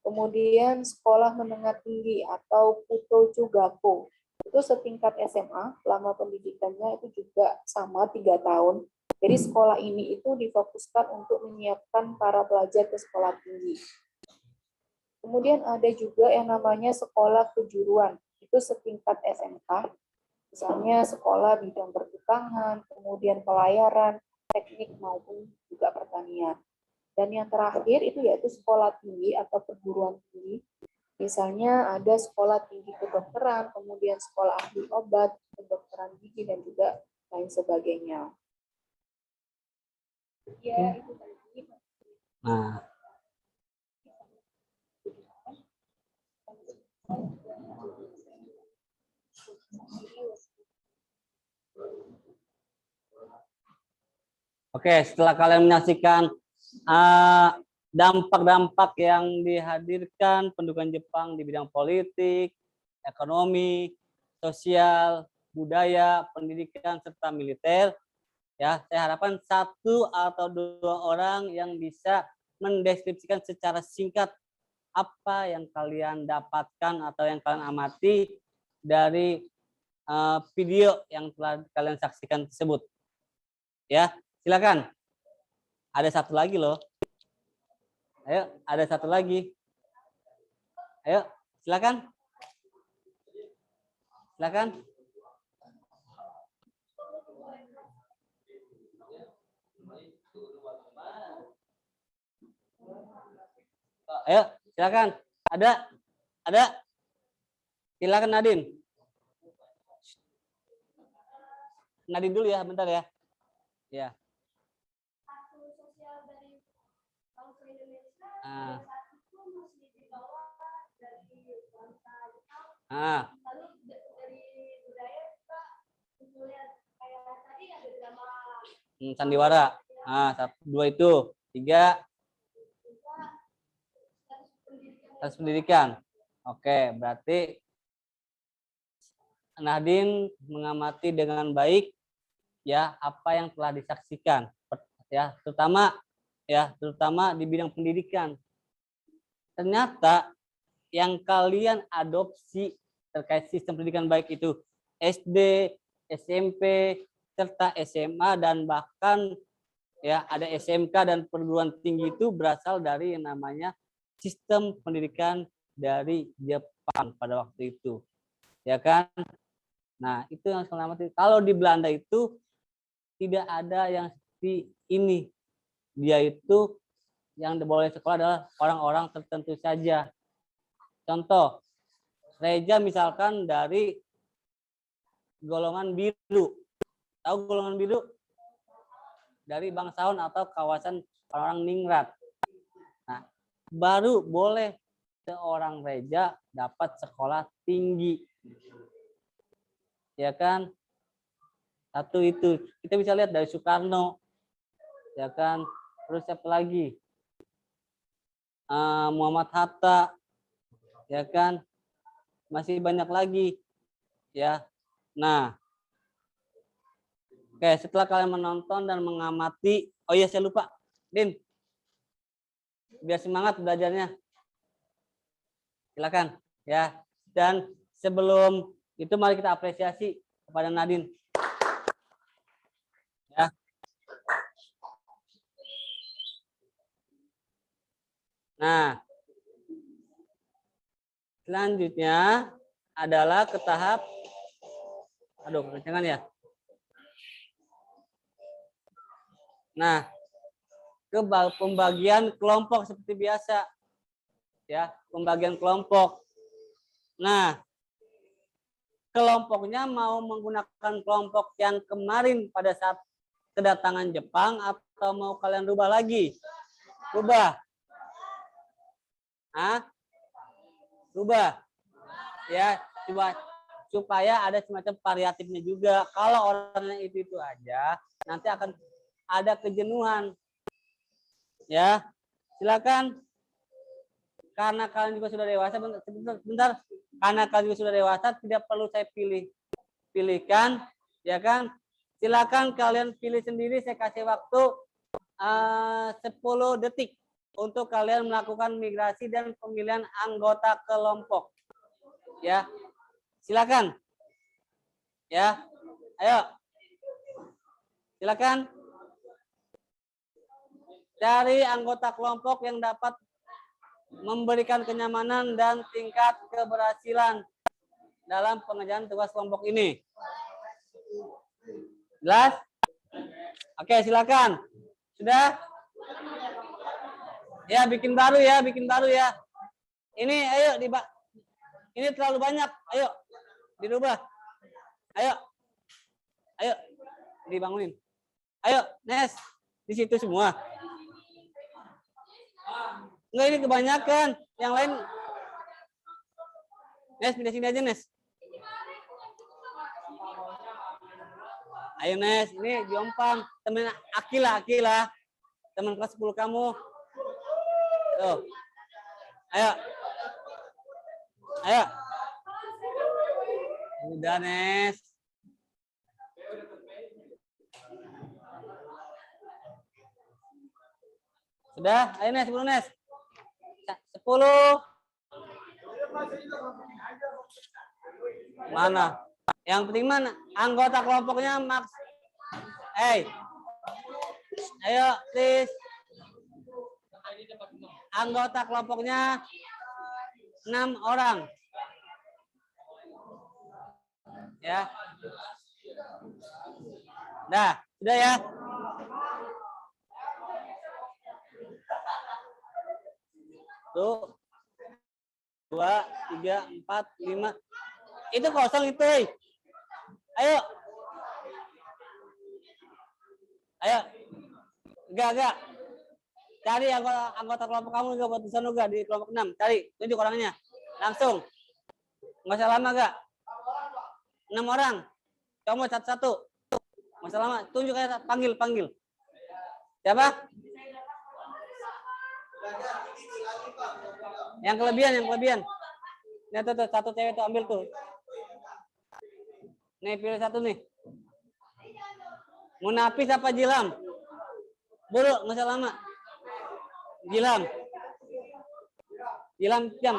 Kemudian sekolah menengah tinggi atau Futoju Gakko. Itu setingkat SMA, lama pendidikannya itu juga sama 3 tahun. Jadi sekolah ini itu difokuskan untuk menyiapkan para pelajar ke sekolah tinggi. Kemudian ada juga yang namanya sekolah kejuruan. Itu setingkat SMK, misalnya sekolah bidang pertukangan, kemudian pelayaran, teknik maupun juga pertanian. Dan yang terakhir itu yaitu sekolah tinggi atau perguruan tinggi. Misalnya ada sekolah tinggi kedokteran, kemudian sekolah ahli obat, kedokteran gigi, dan juga lain sebagainya. Ya, itu tadi. Nah. Oke, setelah kalian menyaksikan dampak-dampak yang dihadirkan pendudukan Jepang di bidang politik, ekonomi, sosial, budaya, pendidikan, serta militer, ya, saya harapkan 1 atau 2 orang yang bisa mendeskripsikan secara singkat apa yang kalian dapatkan atau yang kalian amati dari video yang telah kalian saksikan tersebut. Ya, silakan. Ada 1 lagi loh. Ayo, ada 1 lagi. Ayo, silakan. Silakan. Ayo, silakan. Ada. Silakan Nadine. Nadine dulu ya, bentar ya. Ya. Sandiwara. Dua itu. Tiga. Status pendidikan. Oke, berarti Nadine mengamati dengan baik ya apa yang telah disaksikan ya, terutama di bidang pendidikan. Ternyata yang kalian adopsi terkait sistem pendidikan baik itu SD, SMP, serta SMA dan bahkan ya ada SMK dan perguruan tinggi itu berasal dari yang namanya sistem pendidikan dari Jepang pada waktu itu. Ya kan? Nah, itu yang selamat. Kalau di Belanda itu tidak ada yang seperti ini. Dia itu yang boleh sekolah adalah orang-orang tertentu saja. Contoh, Reja misalkan dari golongan biru. Tahu golongan biru? Dari bangsawan atau kawasan orang ningrat. Nah, baru boleh seorang Reja dapat sekolah tinggi. Ya kan? Satu itu. Kita bisa lihat dari Soekarno. Ya kan? Terus siapa lagi? Muhammad Hatta. Ya kan? Masih banyak lagi. Ya. Nah. Oke, setelah kalian menonton dan mengamati, oh iya saya lupa. Din. Biar semangat belajarnya. Silakan ya. Dan sebelum itu mari kita apresiasi kepada Nadine. Ya. Nah, selanjutnya adalah ke tahap, aduh kencengan ya. Nah, ke pembagian kelompok seperti biasa, ya pembagian kelompok. Nah, kelompoknya mau menggunakan kelompok yang kemarin pada saat kedatangan Jepang atau mau kalian rubah lagi? Rubah. Rubah. Ya, coba supaya ada semacam variatifnya juga. Kalau orangnya itu aja, nanti akan ada kejenuhan. Ya, silakan. Karena kalian juga sudah dewasa, bentar. Karena kalian juga sudah dewasa, tidak perlu saya pilihkan, ya kan? Silakan kalian pilih sendiri. Saya kasih waktu 10 detik untuk kalian melakukan migrasi dan pemilihan anggota kelompok. Ya, silakan. Ya, ayo. Silakan. Cari anggota kelompok yang dapat memberikan kenyamanan dan tingkat keberhasilan dalam pengerjaan tugas kelompok ini. Jelas? Oke, silakan. Sudah? Ya, bikin baru ya. Ini ayo ini terlalu banyak. Ayo dirubah. Ayo dibangunin. Ayo, Nes. Di situ semua. Enggak, ini kebanyakan. Yang lain. Nes, pindah sini aja, Nes. Ayo, Nes. Ini Jompang. Temen Akila. Teman kelas 10 kamu. Tuh. Ayo. Udah, Nes. Sudah? Ayo, Nes. 10, Nes. 10. Mana? Yang penting mana? Anggota kelompoknya Max. Ayo, please. Anggota kelompoknya 6 orang. Ya. Dah, sudah ya. Tuh. 2, 3, 4, 5. Itu kosong itu. Ayo. Ayo. Enggak. Cari anggota kelompok kamu juga buat di sana juga di kelompok 6. Cari, tunjuk orangnya. Langsung. Nggak usah lama enggak? 6 orang. Kamu satu-satu. Nggak usah lama. Tunjuk aja, panggil. Siapa? Yang kelebihan. Nih tuh, satu cewek tuh ambil tuh. Nih pilih satu nih. Munafis apa Jilam? Buru, nggak usah lama. Jilam, jam.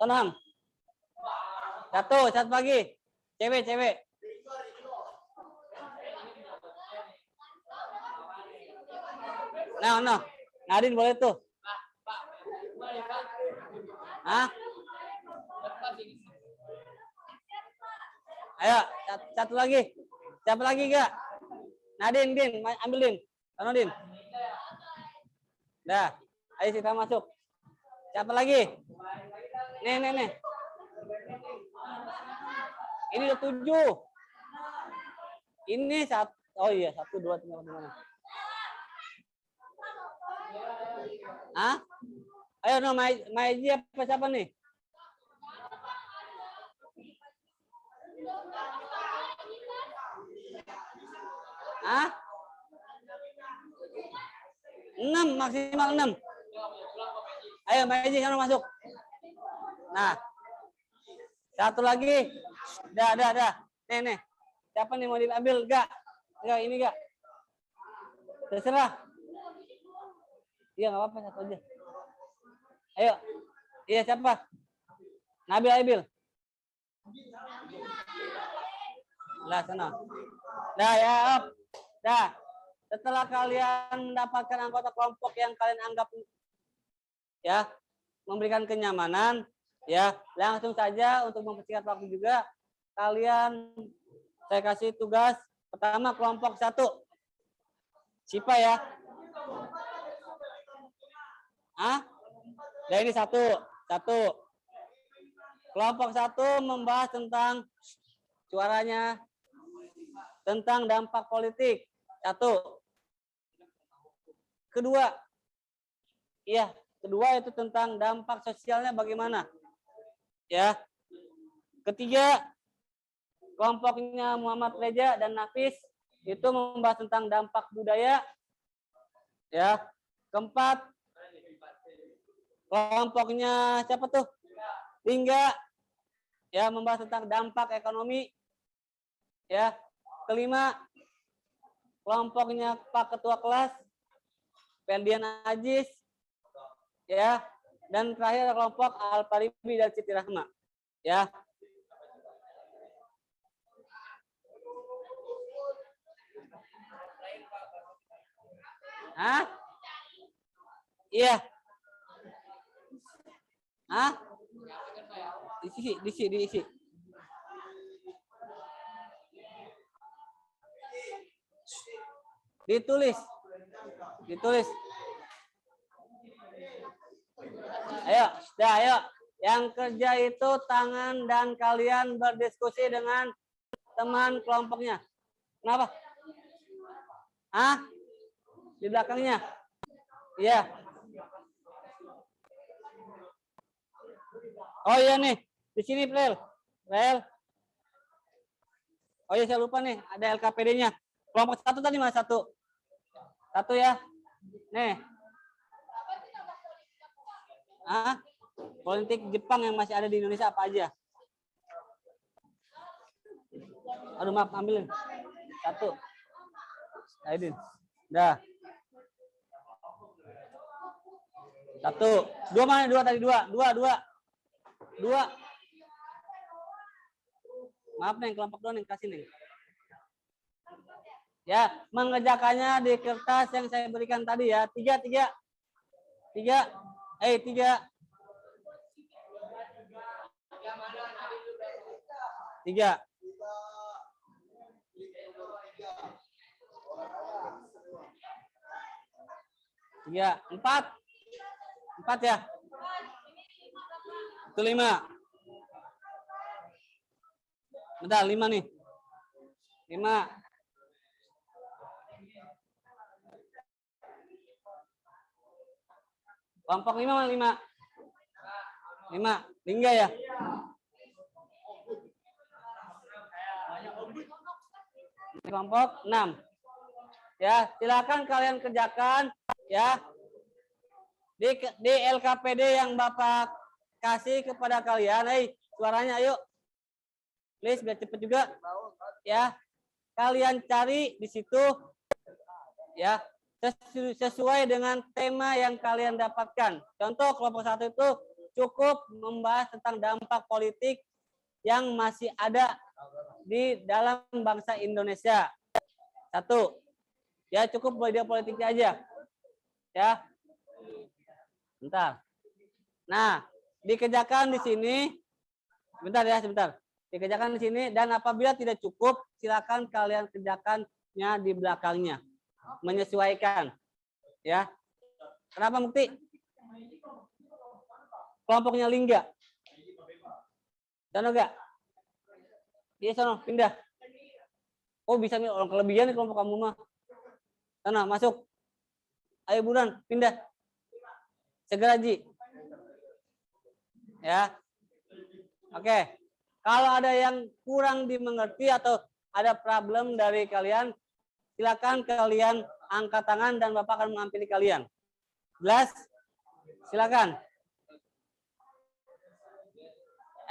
Tenang. Satu lagi. Cewek. Nah. Nadine boleh tuh. Hah? Ayo, satu lagi. Siapa lagi enggak? Nadine, ambil Din. Sono Din. Dah, ayo kita masuk. Siapa lagi? Nih. Ini udah 7. Ini 1. Oh iya, 1, 2, 3, 4, 5. Hah? Ayo no, Maiji apa siapa nih? Hah? 6, maksimal 6. Ayo Maiji kamu masuk. Nah. Satu lagi. Dah. Nih. Siapa nih mau diambil? Enggak, ini enggak. Terserah. Iya, enggak apa-apa, satu aja. Ayo. Iya, siapa? Nabil. Lah, sana. Dah ya, op. Dah. Setelah kalian mendapatkan anggota kelompok yang kalian anggap ya memberikan kenyamanan, ya langsung saja untuk mempersingkat waktu juga kalian saya kasih tugas pertama kelompok 1. Siapa ya? Nah ini satu. Kelompok 1 membahas tentang suaranya tentang dampak politik. 1. Kedua itu tentang dampak sosialnya bagaimana. Ya. Ketiga, kelompoknya Muhammad Reza dan Nafis itu membahas tentang dampak budaya. Ya. Keempat, kelompoknya siapa tuh? Lingga. Ya, membahas tentang dampak ekonomi. Ya. Kelima, kelompoknya Pak Ketua Kelas Ferdian Ajis. Ya. Dan terakhir kelompok Al-Faribi dan Siti Rahma. Ya. Hah? Iya. Hah? Diisi. Ditulis. Ayo. Yang kerja itu tangan dan kalian berdiskusi dengan teman kelompoknya. Kenapa? Hah? Di belakangnya? Iya. Oh iya nih, di sini Rel. Oh iya saya lupa nih, ada LKPD-nya. Kelompok 1 tadi mas 1 ya. Nih. Politik Jepang yang masih ada di Indonesia apa aja? Aduh maaf, ambilin. 1. Aidin. Dah. 1. 2 mana? 2 tadi 2. Maaf Neng, kelompok 2 Neng, kasih Neng. Ya, mengerjakannya di kertas yang saya berikan tadi ya. 3. 3. 3, 4. 4 ya. Itu 5. Bentar, 5 nih. 5. Kelompok 5 mana 5? 5. Lingga ya? Kelompok 6. Ya, silakan kalian kerjakan ya. Di LKPD yang Bapak kasih kepada kalian. Hei, suaranya ayo. Please biar cepet juga. Ya. Kalian cari di situ ya, sesuai dengan tema yang kalian dapatkan. Contoh kelompok 1 itu cukup membahas tentang dampak politik yang masih ada di dalam bangsa Indonesia. 1. Ya, cukup media politiknya aja. Ya. Bentar. Nah, dikerjakan di sini. Bentar ya, sebentar. Dikerjakan di sini dan apabila tidak cukup, silakan kalian kerjakannya di belakangnya. Menyesuaikan. Ya. Kenapa Mukti? Kelompoknya Lingga. Sono enggak? Iya sono, pindah. Oh, bisa nih orang kelebihan nih kelompok kamu mah. Sana, masuk. Ayo Buran, pindah. Segera Ji. Ya. Oke. Kalau ada yang kurang dimengerti atau ada problem dari kalian, silakan kalian angkat tangan dan Bapak akan mengampiri kalian. Jelas? Silakan.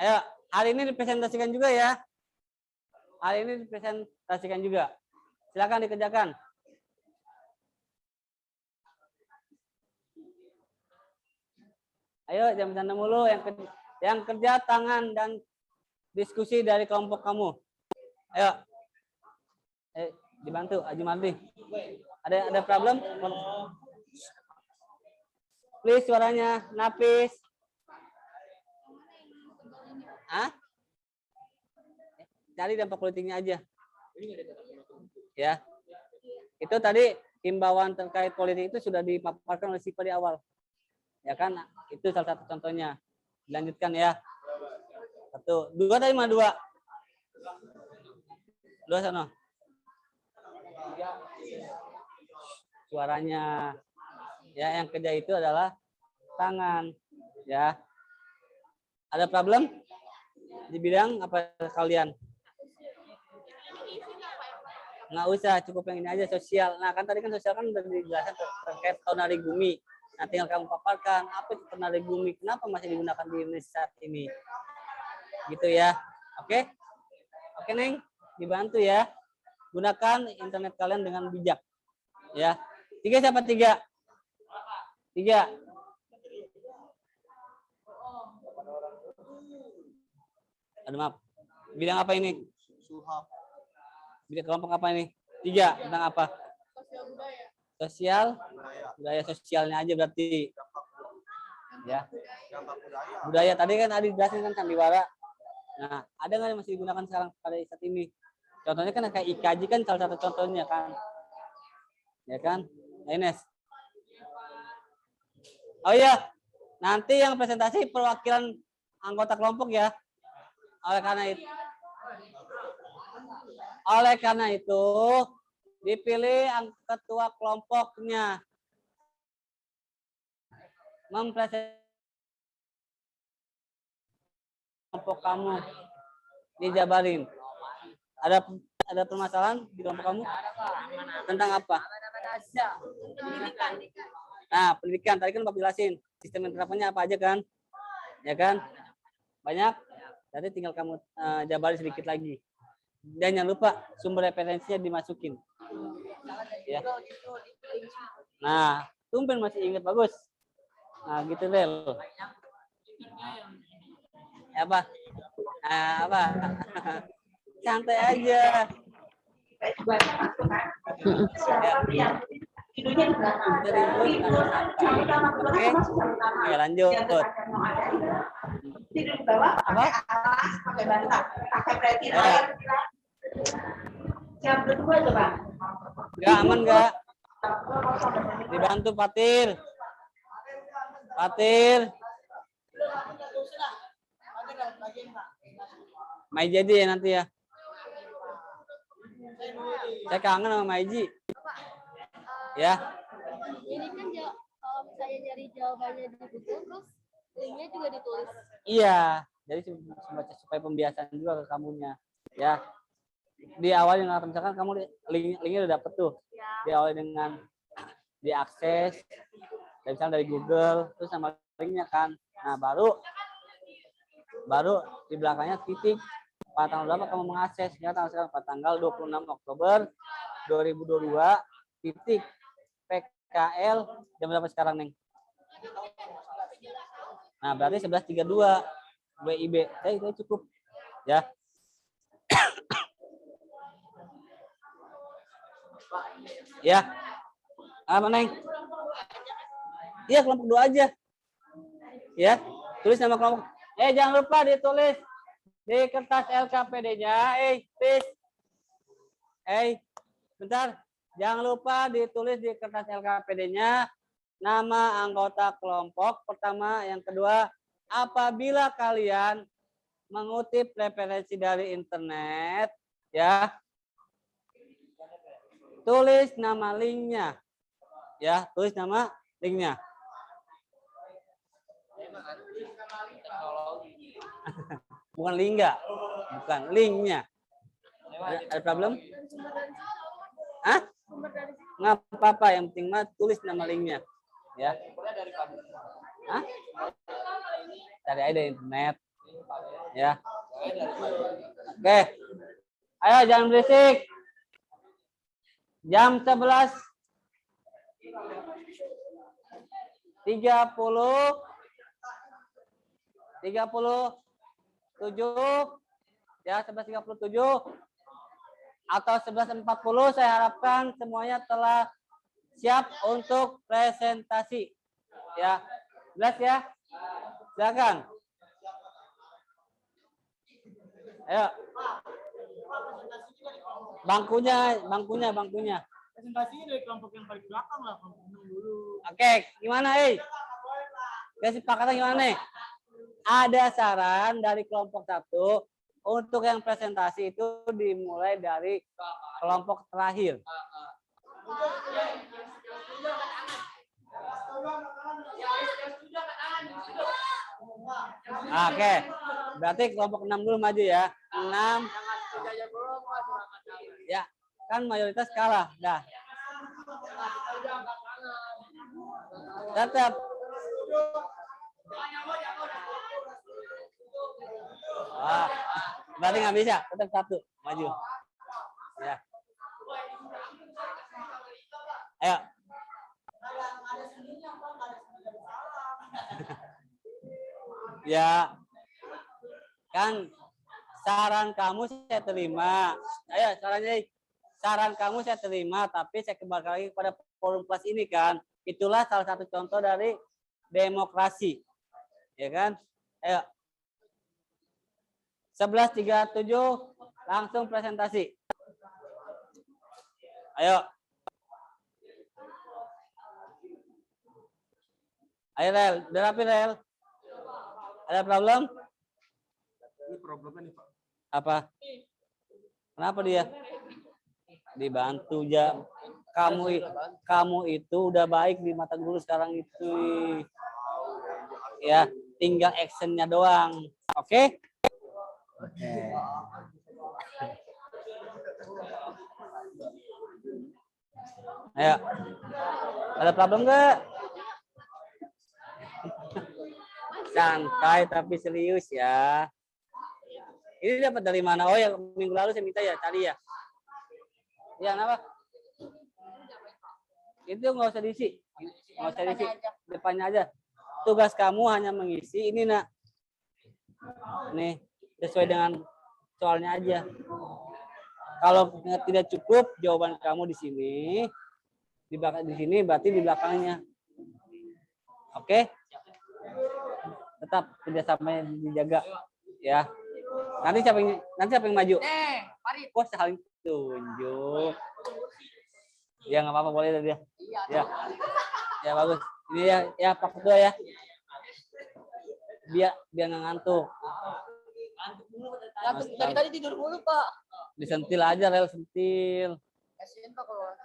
Ayo, hari ini dipresentasikan juga ya. Hari ini dipresentasikan juga. Silakan dikerjakan. Ayo, jangan bercanda mulu. Yang kerja tangan dan diskusi dari kelompok kamu. Ayo. Dibantu Haji Mardi. Ada problem? Please suaranya napis. Hah? Cari dampak politiknya aja. Ya. Itu tadi himbauan terkait politik itu sudah dipaparkan oleh Sipa di awal. Ya kan? Itu salah satu contohnya. Dilanjutkan ya. 1, 2 tadi mah 2. 2 sana. Suaranya. Ya, yang kerja itu adalah tangan. Ya. Ada problem di bidang apa kalian? Nggak usah, cukup yang ini aja, sosial. Nah, kan tadi kan sosial kan udah dijelaskan terkait tonari bumi. Nah, tinggal kamu paparkan apa itu tonari bumi, kenapa masih digunakan di Indonesia saat ini. Gitu ya. Oke? Oke, Neng. Dibantu ya. Gunakan internet kalian dengan bijak. Ya. 3 siapa 3? 3. Aduh, maaf. Bidang apa ini? Bidang kelompok apa ini? 3. Tentang apa? Sosial. Budaya sosialnya aja berarti. Ya. Budaya tadi kan ada dijelasin kan sandiwara. Nah, ada nggak yang masih digunakan sekarang pada saat ini? Contohnya kan kayak IKJ kan salah satu contohnya kan. Ya kan? Ines. Oh iya, nanti yang presentasi perwakilan anggota kelompok ya. Oleh karena itu dipilih ketua kelompoknya. Mempresentasi kelompok kamu dijabarin. Ada permasalahan di kelompok kamu? Tentang apa? Nah, pendidikan tadi kan Bapak jelasin sistem penerapannya apa aja kan? Ya kan? Banyak. Jadi tinggal kamu jabarin sedikit lagi. Dan jangan lupa sumber referensinya dimasukin. Ya. Nah, tumben masih ingat, bagus. Nah, gitu Del. Apa? Apa? Santai aja. Ya. Oke, lanjut. Apa? Enggak aman enggak? Dibantu Fatir. Fatir. Maiji ya nanti ya. Saya kangen sama Maiji. Ya. Ini kan kalau misalnya nyari jawabannya di Google, terus linknya juga ditulis. Iya, jadi supaya pembiasaan juga ke kamunya. Ya. Di awal yang misalkan kamu linknya udah dapet tuh. Ya. Di awal dengan diakses, misalnya dari Google, terus sama linknya kan. Nah baru di belakangnya titik. Pada tanggal berapa kamu mengakses? Ya, pada tanggal 26 Oktober 2022 titik PKL jam berapa sekarang, Neng? Nah, berarti 11.32 WIB. Itu cukup. Ya. Ya. Apa, Neng? Iya, kelompok 2 aja. Ya. Tulis nama kelompok. Jangan lupa ditulis di kertas LKPD-nya. Please. Bentar. Jangan lupa ditulis di kertas LKPD-nya nama anggota kelompok pertama, yang kedua, apabila kalian mengutip referensi dari internet, ya, tulis nama linknya, ya, tulis nama linknya. Bukan linknya, bukan linknya. Ada problem? Hah? Nggak apa-apa, yang penting mah tulis nama linknya. Ya. Hah? Cari aja di internet. Ya. Oke. Ayo jangan berisik. Jam 11. 37 ya, 11.37 atau 11.40, saya harapkan semuanya telah siap untuk presentasi. Ya. Jelas ya? Silakan. Ayo. Bangkunya. Presentasinya dari kelompok yang paling belakang lah, kelompok dulu. Oke, gimana, kesepakatan gimana nih? Ada saran dari kelompok 1 untuk yang presentasi itu dimulai dari kelompok terakhir. Oke, berarti kelompok 6 dulu maju ya. 6. Ya, kan mayoritas kalah. Dah. Tetap. Berarti nggak bisa. Tetap 1 maju. Ya. Ayo. Ya, kan saran kamu saya terima. Ayo, saran kamu saya terima, tapi saya kembali lagi kepada forum plus ini kan. Itulah salah satu contoh dari demokrasi. Ya kan? Ayo. 11.37 langsung presentasi. Ayo. Ayo, Rel. Udah rapi, Rel? Ada problem? Ini problemnya nih, Pak. Apa? Kenapa dia? Dibantu jam. Kamu itu udah baik di mata guru sekarang itu. Ya, tinggal actionnya doang. Oke? Oke. Ayo. Ada problem nggak? Santai tapi serius ya. Ini dapat dari mana? Oh, yang minggu lalu saya minta ya, tadi ya. Ya, kenapa? Itu nggak usah diisi. Nggak usah diisi. Depannya aja. Tugas kamu hanya mengisi ini, Nak. Nih, sesuai dengan soalnya aja. Kalau tidak cukup jawaban kamu di sini, di sini berarti di belakangnya. Oke? Tetap kerjasamanya dijaga, ya. Nanti siapa yang maju? Wah, saling tunjuk. Ya nggak apa-apa, boleh dia. Iya. Ya. Ya bagus. Ini ya Pak Ketua ya. Biar nggak ngantuk. Ngantuk dari tadi tidur mulu, Pak. Disentil aja, rel sentil. Kasian Pak kalau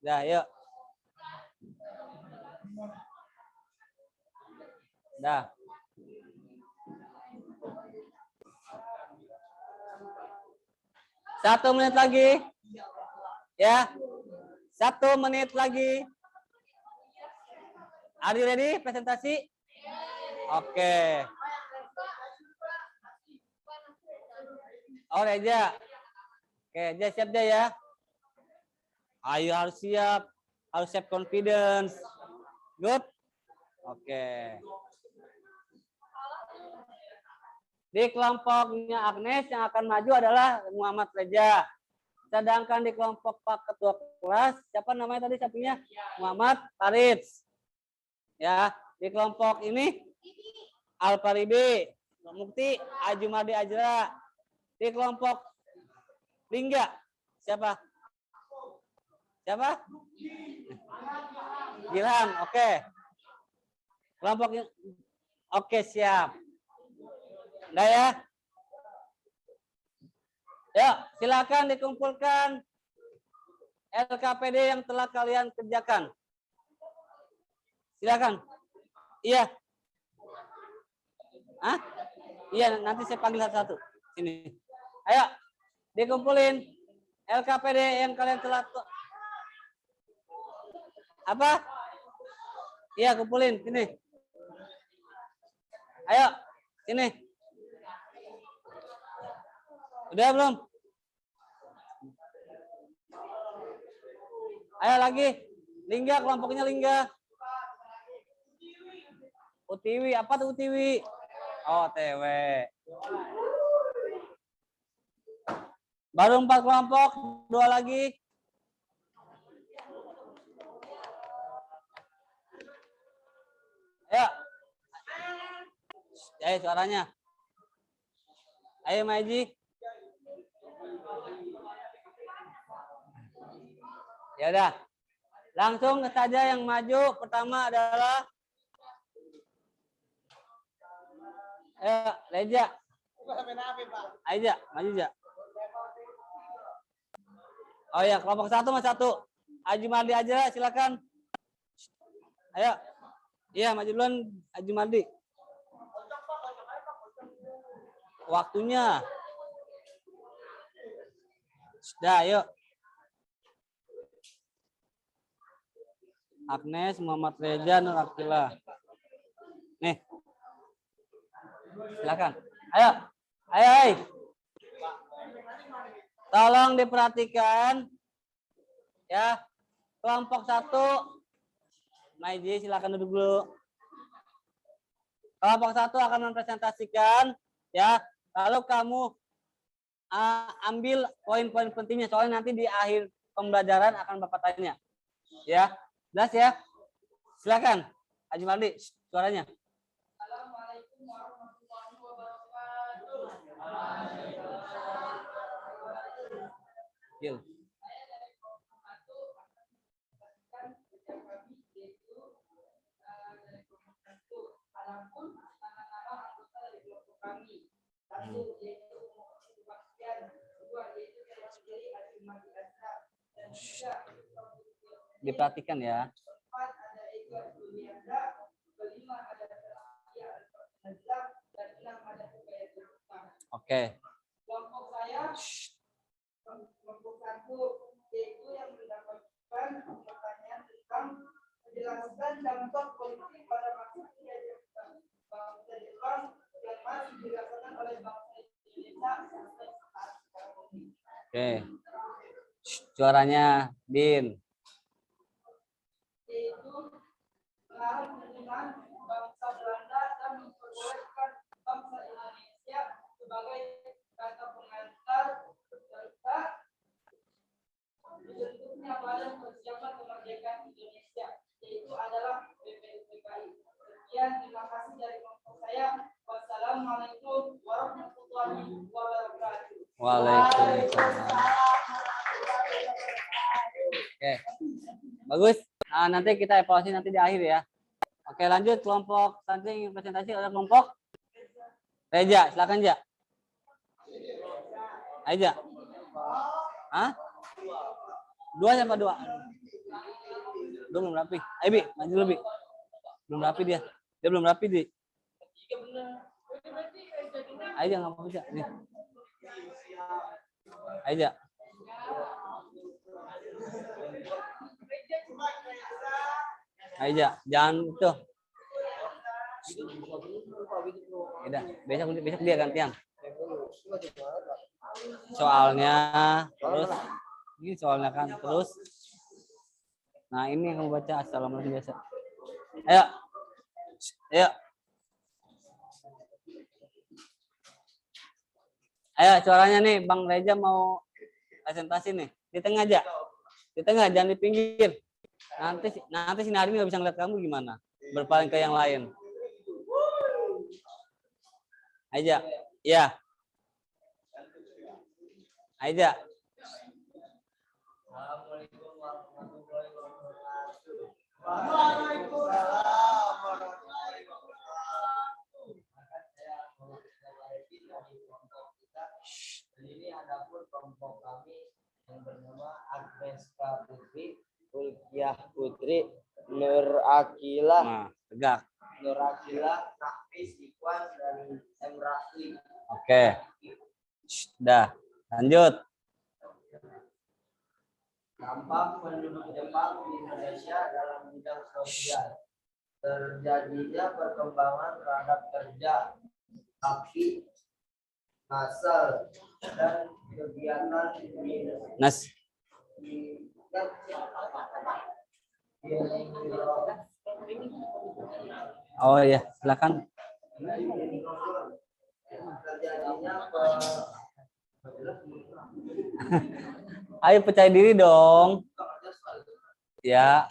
Ya, yuk. Dah. Satu menit lagi. Ya. 1 menit lagi. Are you ready presentasi? Oke. Oh, Reja. Oke, Reja siap dia ya. Ayo harus siap. Harus siap confidence. Good. Oke. Di kelompoknya Agnes yang akan maju adalah Muhammad Reja. Sedangkan di kelompok Pak Ketua kelas, siapa namanya tadi sapinya? Muhammad Farid. Ya, di kelompok ini Al-Faribi, Mukti, Ajumadi Ajra. Di kelompok Lingga, siapa? Siapa? Gilang, oke. Kelompok oke, siap. Udah ya? Yuk, silakan dikumpulkan LKPD yang telah kalian kerjakan. Silakan. Iya. Hah? Iya, nanti saya panggil satu-satu. Sini. Ayo, dikumpulin LKPD yang kalian telah apa? Iya, kumpulin sini. Ayo, sini. Udah belum? Ayo lagi. Lingga, kelompoknya Lingga. Utiwi, apa tuh Utiwi? Oh, TW. Baru 4 kelompok, 2 lagi. Ayo. Ayo suaranya. Ayo Maji. Ya udah. Langsung saja yang maju. Pertama adalah Reja. Aja, maju aja. Oh ya, kelompok 1 mas 1. Ajumardi aja, silakan. Ayo. Iya, maju duluan Ajumardi. Waktunya. Sudah, ayo. Agnes, Muhammad Reja, Nur Akila. Nih. Silakan. Ayo. Ayo, ayo. Tolong diperhatikan. Ya. Kelompok 1. Maiji, silakan duduk dulu. Kelompok 1 akan mempresentasikan. Ya. Lalu kamu ambil poin-poin pentingnya. Soalnya nanti di akhir pembelajaran akan Bapak tanya. Ya. Jelas ya? Silakan. Ajumardi, suaranya. Assalamualaikum warahmatullahi wabarakatuh. Gil. Saya dari kelompok 1 akan mempresentasikan kerja kami yaitu dari kelompok 1 adapun nama-nama anggota dari kelompok kami. 1 yaitu Muhammad Sebastian, 2 yaitu saya sendiri Ajumardi Asra, dan 3 Diperhatikan ya. 4 ada Ega Julianda, 5 ada Tersia Al-Fadlan, dan 6 ada Hidayat Al-Fatah. Oke. Kelompok saya, kelompok 1 yaitu yang mendapatkan pertanyaan tentang menjelaskan dampak politik pada masa penjajahan bangsa Jepang yang masih dirasakan oleh bangsa Indonesia sampai sekarang ini. Oke. Suaranya Din. Yaitu melarang penggunaan bangsa Belanda dan memperbolehkan bangsa Indonesia sebagai kata pengantar serta dibentuknya Badan Persiapan Kemerdekaan Indonesia, yaitu adalah BPUPKI. Sekian, terima kasih dari kelompok saya. Wassalamualaikum warahmatullahi wabarakatuh. Waalaikumsalam. Bagus. Nah, nanti kita evaluasi nanti di akhir ya. Oke, lanjut kelompok stunting presentasi oleh kelompok Reja. Silakan, Ja. Aja. Hah? 2 siapa 2? Belum rapi. Ayo, Bi, maju lebih. Belum rapi dia. Dia belum rapi, Di. Aja enggak apa-apa, Ja. Nih. Aja. Aja, jangan itu. Udah, besok dia gantian. Soalnya terus ini soalnya kan terus. Nah, ini yang kamu baca assalamualaikum biasa. Ayo. Ayo. Ayo, suaranya nih Bang Reja mau presentasi nih. Di tengah aja. Di tengah, jangan di pinggir. Nanti si Nari nggak bisa ngeliat kamu gimana. Berpaling ke yang lain. Aja. Iya. Aja. Ini adapun kelompok kami yang bernama Agneska Putri, Ulkiah Putri, Nur Akila, Nah, tegak. Nur Akila, Nafis, Ikhwan, dan Emrahli. Oke. Dah, lanjut. Dampak penduduk Jepang di Indonesia dalam bidang sosial. Terjadinya perkembangan terhadap kerja, tapi asal dan kegiatan di Nas. Oh iya, silakan. Ayo percaya diri dong. Ya.